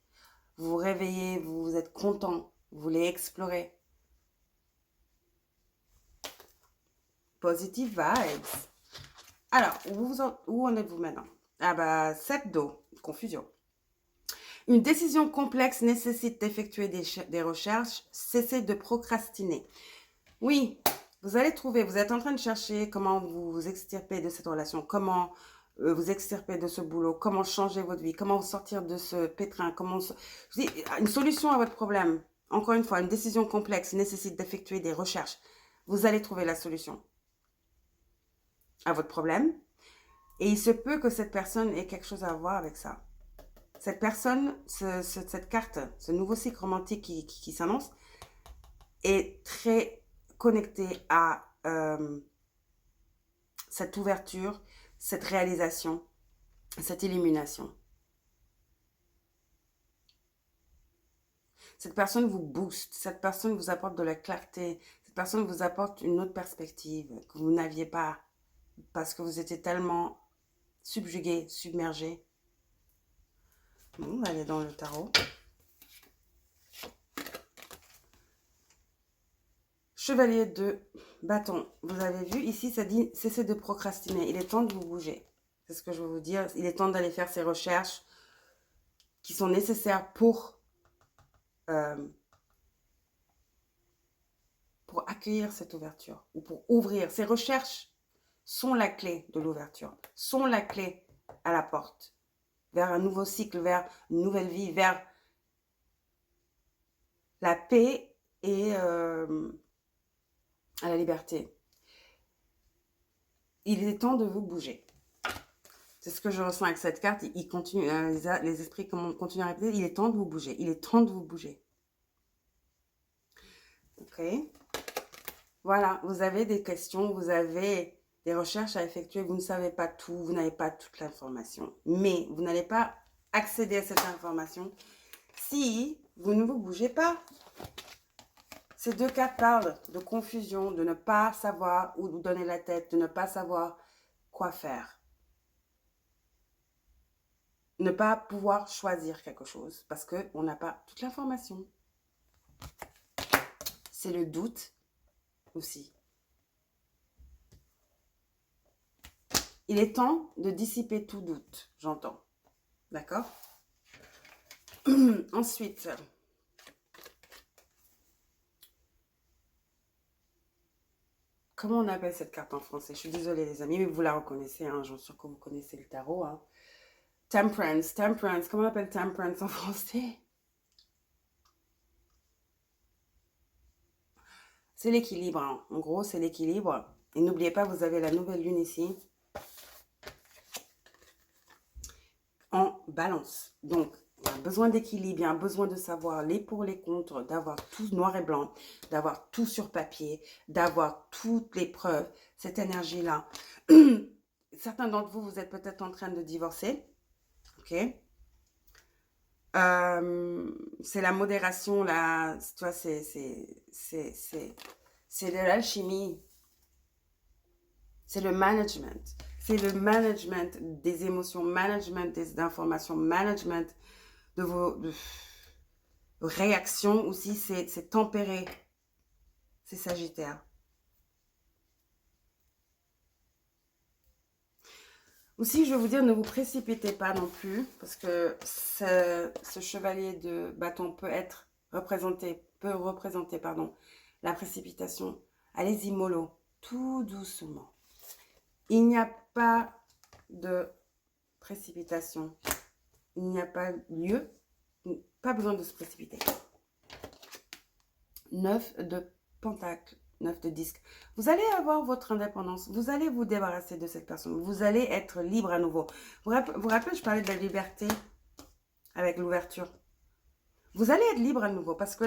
Vous vous réveillez, vous êtes content, vous voulez explorer. Positive vibes. Alors, où en êtes-vous maintenant? Ah bah, 7 d'eau, confusion. Une décision complexe nécessite d'effectuer des recherches. Cessez de procrastiner. Oui, vous allez trouver, vous êtes en train de chercher comment vous extirper de cette relation, comment vous extirper de ce boulot, comment changer votre vie, comment vous sortir de ce pétrin, je dis, une solution à votre problème. Encore une fois, une décision complexe nécessite d'effectuer des recherches. Vous allez trouver la solution à votre problème. Et il se peut que cette personne ait quelque chose à voir avec ça. Cette personne, cette carte, ce nouveau cycle romantique qui s'annonce, est très connecté à cette ouverture, cette réalisation, cette illumination. Cette personne vous booste, cette personne vous apporte de la clarté, cette personne vous apporte une autre perspective que vous n'aviez pas parce que vous étiez tellement subjugué, submergé. Bon, on va aller dans le tarot. Chevalier de bâton. Vous avez vu, ici, ça dit cessez de procrastiner. Il est temps de vous bouger. C'est ce que je veux vous dire. Il est temps d'aller faire ces recherches qui sont nécessaires pour accueillir cette ouverture ou pour ouvrir. Ces recherches sont la clé de l'ouverture, sont la clé à la porte vers un nouveau cycle, vers une nouvelle vie, vers la paix et à la liberté. Il est temps de vous bouger. C'est ce que je ressens avec cette carte. Il continue, les esprits continuent à répéter. Il est temps de vous bouger. Il est temps de vous bouger. Ok. Voilà, vous avez des questions, vous avez des recherches à effectuer. Vous ne savez pas tout, vous n'avez pas toute l'information. Mais vous n'allez pas accéder à cette information si vous ne vous bougez pas. Ces deux cartes parlent de confusion, de ne pas savoir où vous donner la tête, de ne pas savoir quoi faire. Ne pas pouvoir choisir quelque chose parce qu'on n'a pas toute l'information. C'est le doute aussi. Il est temps de dissiper tout doute, j'entends. D'accord? Ensuite, comment on appelle cette carte en français? Je suis désolée les amis, mais vous la reconnaissez, hein, j'en suis sûre que vous connaissez le tarot. Hein. Temperance, temperance, comment on appelle temperance en français? C'est l'équilibre, hein. En gros c'est l'équilibre. Et n'oubliez pas, vous avez la nouvelle lune ici. En balance. Donc, il y a un besoin d'équilibre, il y a un besoin de savoir les pour, les contre, d'avoir tout noir et blanc, d'avoir tout sur papier, d'avoir toutes les preuves, cette énergie-là. Certains d'entre vous, vous êtes peut-être en train de divorcer. Ok. C'est la modération, là, tu vois, c'est de l'alchimie. C'est le management. C'est le management des émotions, management des informations, management de vos réactions aussi. C'est tempéré. C'est Sagittaire. Aussi, je vais vous dire, ne vous précipitez pas non plus, parce que ce chevalier de bâton peut représenter, la précipitation. Allez-y mollo, tout doucement. Il n'y a pas de précipitation. Il n'y a pas lieu, pas besoin de se précipiter. 9 de pentacle, 9 de disque. Vous allez avoir votre indépendance. Vous allez vous débarrasser de cette personne. Vous allez être libre à nouveau. Vous vous rappelez, je parlais de la liberté avec l'ouverture. Vous allez être libre à nouveau parce que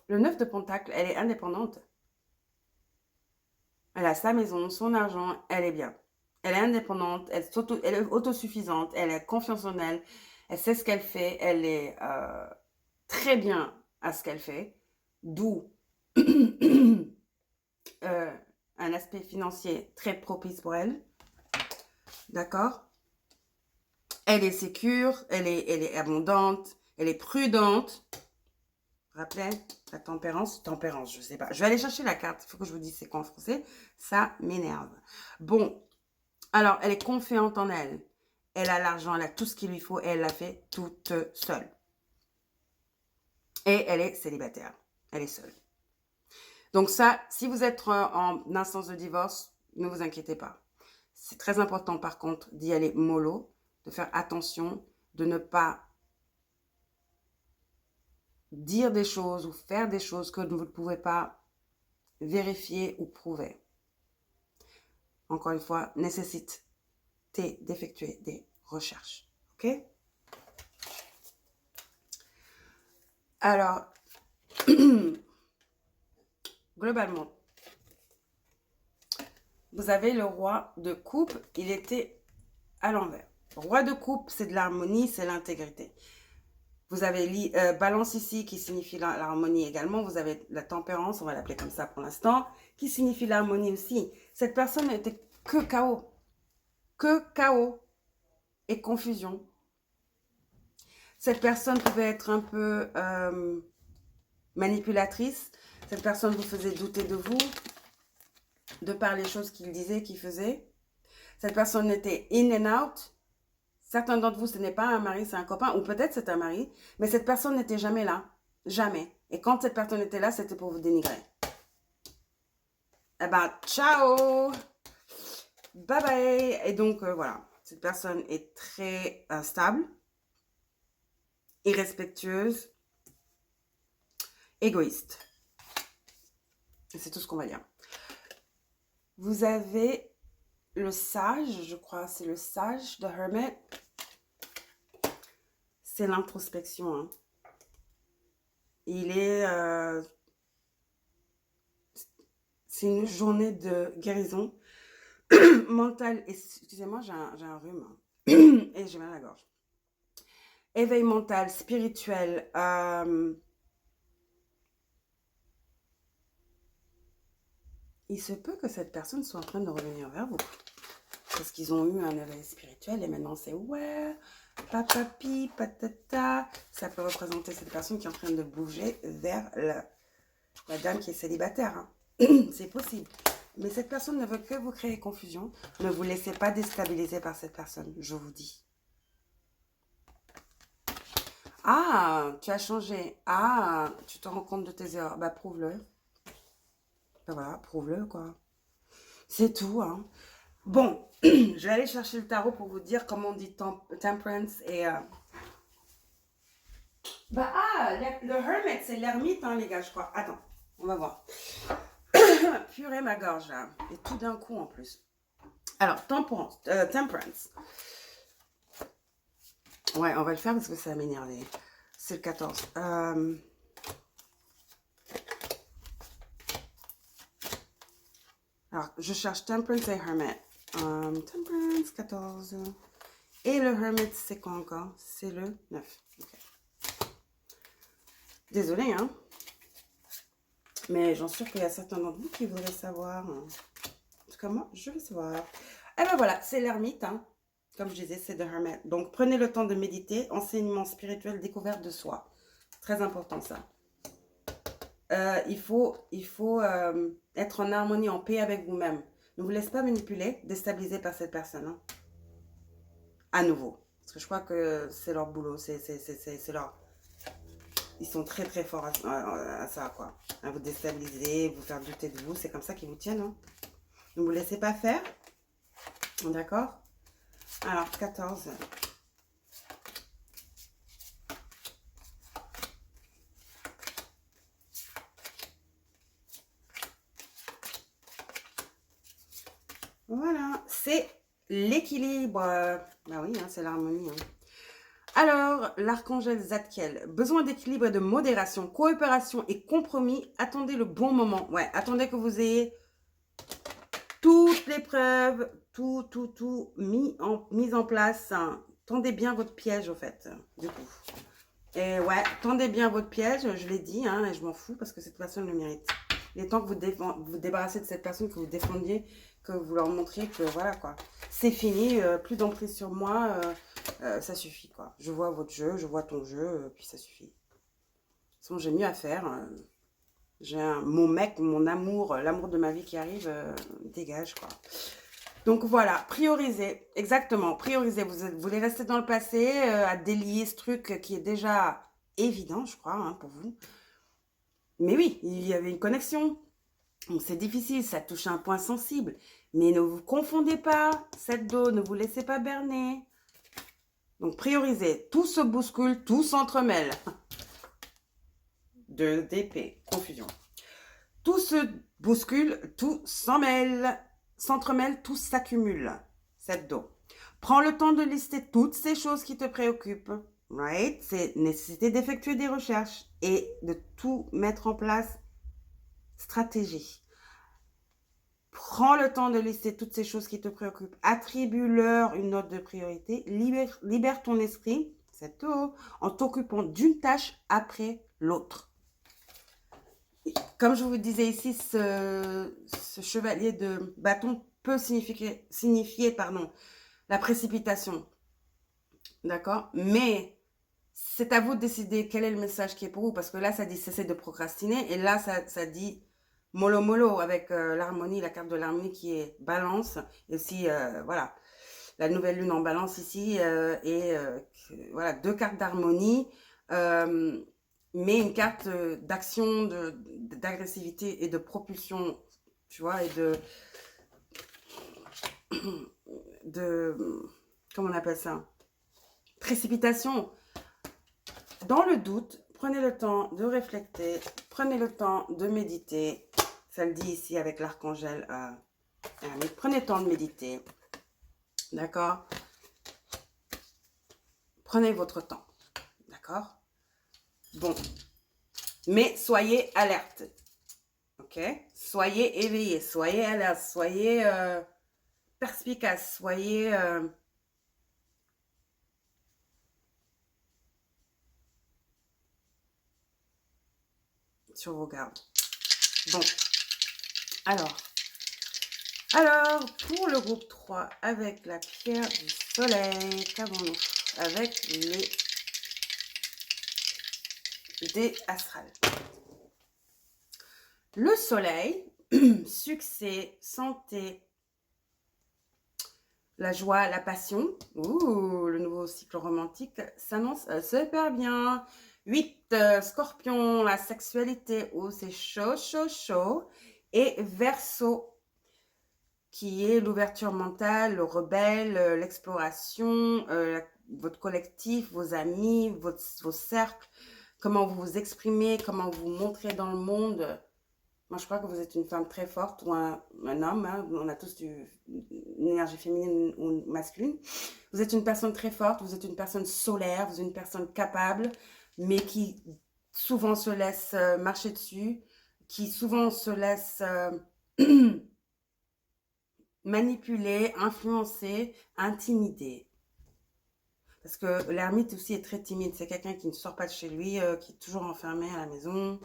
le 9 de pentacle, elle est indépendante. Elle a sa maison, son argent, elle est bien. Elle est indépendante, elle est autosuffisante, elle a confiance en elle, elle sait ce qu'elle fait, elle est très bien à ce qu'elle fait, d'où un aspect financier très propice pour elle. D'accord? Elle est sécure, elle est abondante, elle est prudente. Rappelez, la tempérance, je sais pas. Je vais aller chercher la carte, il faut que je vous dise c'est quoi en français. Ça m'énerve. Bon, alors, elle est confiante en elle. Elle a l'argent, elle a tout ce qu'il lui faut et elle l'a fait toute seule. Et elle est célibataire. Elle est seule. Donc ça, si vous êtes en instance de divorce, ne vous inquiétez pas. C'est très important par contre d'y aller mollo, de faire attention, de ne pas dire des choses ou faire des choses que vous ne pouvez pas vérifier ou prouver. Encore une fois, nécessite d'effectuer des recherches. Ok? Alors, globalement, vous avez le roi de coupe, il était à l'envers. Roi de coupe, c'est de l'harmonie, c'est l'intégrité. Vous avez balance ici qui signifie l'harmonie également. Vous avez la tempérance, on va l'appeler comme ça pour l'instant, qui signifie l'harmonie aussi. Cette personne n'était que chaos. Que chaos et confusion. Cette personne pouvait être un peu manipulatrice. Cette personne vous faisait douter de vous, de par les choses qu'il disait, qu'il faisait. Cette personne était in and out. Certains d'entre vous, ce n'est pas un mari, c'est un copain, ou peut-être c'est un mari, mais cette personne n'était jamais là. Jamais. Et quand cette personne était là, c'était pour vous dénigrer. Eh ben, ciao! Bye bye! Et donc, voilà. Cette personne est très instable, irrespectueuse, égoïste. Et c'est tout ce qu'on va dire. Vous avez le sage, je crois, c'est le sage de Hermit. C'est l'introspection. Hein. C'est une journée de guérison mentale. Excusez-moi, j'ai un rhume. Hein. Et j'ai mal à la gorge. Éveil mental, spirituel. Il se peut que cette personne soit en train de revenir vers vous. Parce qu'ils ont eu un éveil spirituel et maintenant c'est ouais, papapi, patata. Ça peut représenter cette personne qui est en train de bouger vers la dame qui est célibataire. Hein. C'est possible. Mais cette personne ne veut que vous créer confusion. Ne vous laissez pas déstabiliser par cette personne, je vous dis. Ah, tu as changé. Ah, tu te rends compte de tes erreurs. Bah, prouve-le. Ben voilà, prouve-le, quoi. C'est tout, hein. Bon, je vais aller chercher le tarot pour vous dire comment on dit temperance et... le hermit, c'est l'ermite, hein, les gars, je crois. Attends, on va voir. Purée, ma gorge, là. Et tout d'un coup, en plus. Alors, temperance. Ouais, on va le faire parce que ça va m'énerver. C'est le 14. Alors, je cherche temperance et hermit. Temperance, 14. Et le hermit, c'est quoi encore? C'est le 9. Okay. Désolée, hein. Mais j'en suis sûre qu'il y a certains d'entre vous qui voudraient savoir. En tout cas, moi, je veux savoir. Et ben voilà, c'est l'ermite, hein. Comme je disais, c'est The Hermit. Donc, prenez le temps de méditer. Enseignement spirituel, découverte de soi. Très important, ça. Il faut être en harmonie, en paix avec vous-même. Ne vous laissez pas manipuler, déstabiliser par cette personne. Hein. À nouveau. Parce que je crois que c'est leur boulot. C'est leur... Ils sont très très forts à ça, quoi. À vous déstabiliser, vous faire douter de vous. C'est comme ça qu'ils vous tiennent. Hein. Ne vous laissez pas faire. D'accord? Alors, 14. Voilà, c'est l'équilibre. Bah oui, hein, c'est l'harmonie. Hein. Alors, l'archangel Zadkiel, besoin d'équilibre et de modération, coopération et compromis. Attendez le bon moment. Ouais, attendez que vous ayez toutes les preuves, tout mis en place. Hein. Tendez bien votre piège, au fait, du coup. Et ouais, tendez bien votre piège, je l'ai dit, hein, et je m'en fous parce que cette personne le mérite. Il est temps que vous débarrassez de cette personne, que vous défendiez, que vous leur montriez que voilà quoi. C'est fini, plus d'emprise sur moi, ça suffit quoi. Je vois votre jeu, je vois ton jeu, puis ça suffit. De toute façon, j'ai mieux à faire. J'ai mon mec, mon amour, l'amour de ma vie qui arrive, dégage quoi. Donc voilà, priorisez, exactement, priorisez. Vous voulez rester dans le passé, à délier ce truc qui est déjà évident, je crois, hein, pour vous. Mais oui, il y avait une connexion. Bon, c'est difficile, ça touche un point sensible. Mais ne vous confondez pas, cette dos, ne vous laissez pas berner. Donc priorisez, tout se bouscule, tout s'entremêle. Deux d'épée, confusion. Tout se bouscule, tout s'en mêle. S'entremêle, tout s'accumule. Cette dos. Prends le temps de lister toutes ces choses qui te préoccupent. Right? C'est nécessité d'effectuer des recherches et de tout mettre en place. Stratégie. Prends le temps de lister toutes ces choses qui te préoccupent. Attribue-leur une note de priorité. Libère ton esprit, c'est tout, en t'occupant d'une tâche après l'autre. Comme je vous disais ici, ce chevalier de bâton peut signifier la précipitation. D'accord? Mais c'est à vous de décider quel est le message qui est pour vous. Parce que là, ça dit cesser de procrastiner. Et là, ça dit mollo mollo avec l'harmonie, la carte de l'harmonie qui est balance. Et aussi, voilà, la nouvelle lune en balance ici. Voilà, deux cartes d'harmonie. Mais une carte d'action, d'agressivité et de propulsion, tu vois, et comment on appelle ça? Précipitation. Dans le doute, prenez le temps de réfléchir, prenez le temps de méditer. Ça le dit ici avec l'archangel. Prenez le temps de méditer. D'accord? Prenez votre temps. D'accord? Bon. Mais soyez alerte. Ok? Soyez éveillé, soyez alerte, soyez perspicace, soyez... sur vos gardes. Bon. Alors, pour le groupe 3, avec la pierre du soleil, qu'avons-nous? Avec les dés astrales. Le soleil, succès, santé, la joie, la passion. Ouh, le nouveau cycle romantique s'annonce super bien. 8, Scorpion, la sexualité. Oh, c'est chaud, chaud, chaud. Et Verseau, qui est l'ouverture mentale, le rebelle, l'exploration, votre collectif, vos amis, vos cercles, comment vous vous exprimez, comment vous vous montrez dans le monde. Moi, je crois que vous êtes une femme très forte ou un homme. Hein. On a tous une énergie féminine ou masculine. Vous êtes une personne très forte, vous êtes une personne solaire, vous êtes une personne capable, mais qui souvent se laisse marcher dessus, qui souvent se laisse manipuler, influencer, intimider. Parce que l'ermite aussi est très timide. C'est quelqu'un qui ne sort pas de chez lui, qui est toujours enfermé à la maison.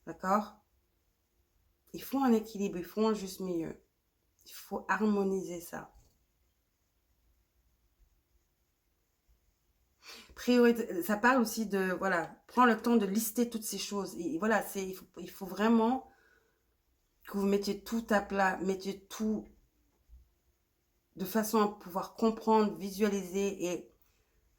D'accord? Il faut un équilibre, il faut un juste milieu. Il faut harmoniser ça. Priorité, ça parle aussi de, voilà, prends le temps de lister toutes ces choses. Et voilà, il faut vraiment que vous mettiez tout à plat, mettiez tout de façon à pouvoir comprendre, visualiser et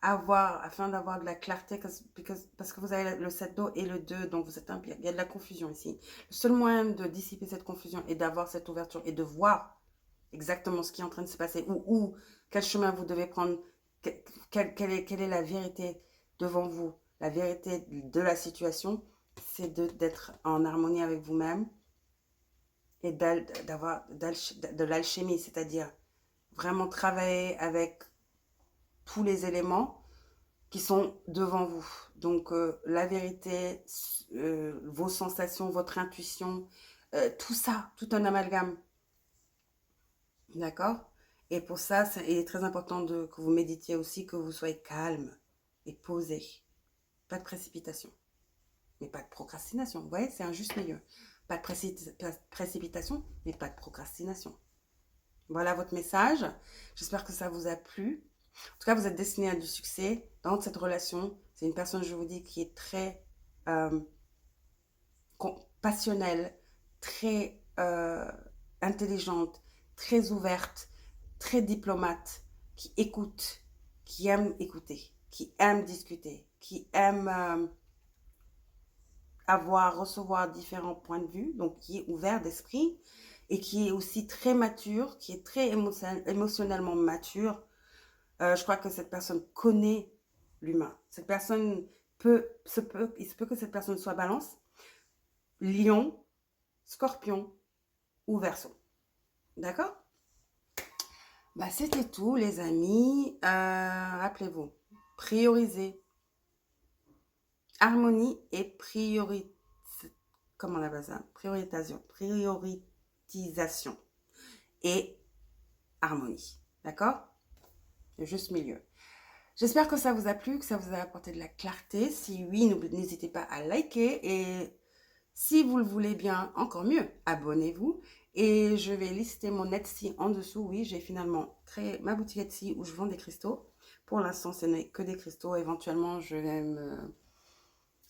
afin d'avoir de la clarté, parce que vous avez le 7 d'eau et le 2, donc vous êtes il y a de la confusion ici. Le seul moyen de dissiper cette confusion est d'avoir cette ouverture et de voir exactement ce qui est en train de se passer, ou quel chemin vous devez prendre, quelle est la vérité devant vous, la vérité de la situation, c'est d'être en harmonie avec vous-même et d'avoir de l'alchimie, c'est-à-dire vraiment travailler avec tous les éléments qui sont devant vous. Donc, la vérité, vos sensations, votre intuition, tout ça, tout un amalgame. D'accord? Et pour ça, il est très important que vous méditiez aussi, que vous soyez calme et posé. Pas de précipitation, mais pas de procrastination. Vous voyez, c'est un juste milieu. Pas de précipitation, mais pas de procrastination. Voilà votre message. J'espère que ça vous a plu. En tout cas, vous êtes destiné à du succès dans cette relation. C'est une personne, je vous dis, qui est très passionnelle, très intelligente, très ouverte, très diplomate, qui écoute, qui aime écouter, qui aime discuter, qui aime recevoir différents points de vue, donc qui est ouvert d'esprit et qui est aussi très mature, qui est très émotionnellement mature. Je crois que cette personne connaît l'humain. Cette personne il se peut que cette personne soit Balance, Lion, Scorpion ou Verseau. D'accord? Bah, c'était tout, les amis. Rappelez-vous, prioriser, harmonie et priorité. Comment on appelle ça? Prioritisation et harmonie. D'accord? Le juste milieu. J'espère que ça vous a plu, que ça vous a apporté de la clarté. Si oui, n'hésitez pas à liker. Et si vous le voulez bien, encore mieux, abonnez-vous. Et je vais lister mon Etsy en dessous. Oui, j'ai finalement créé ma boutique Etsy où je vends des cristaux. Pour l'instant, ce n'est que des cristaux. Éventuellement, je vais me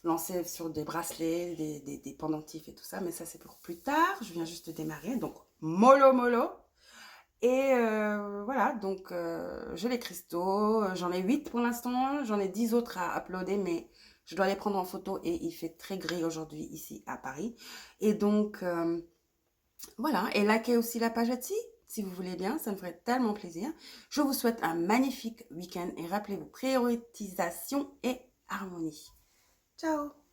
lancer sur des bracelets, des pendentifs et tout ça. Mais ça, c'est pour plus tard. Je viens juste de démarrer. Donc, mollo, mollo. Et voilà, donc j'ai les cristaux, j'en ai 8 pour l'instant, j'en ai 10 autres à uploader, mais je dois les prendre en photo et il fait très gris aujourd'hui ici à Paris. Et donc, voilà, et likez aussi la page Etsy, si vous voulez bien, ça me ferait tellement plaisir. Je vous souhaite un magnifique week-end et rappelez-vous, prioritisation et harmonie. Ciao!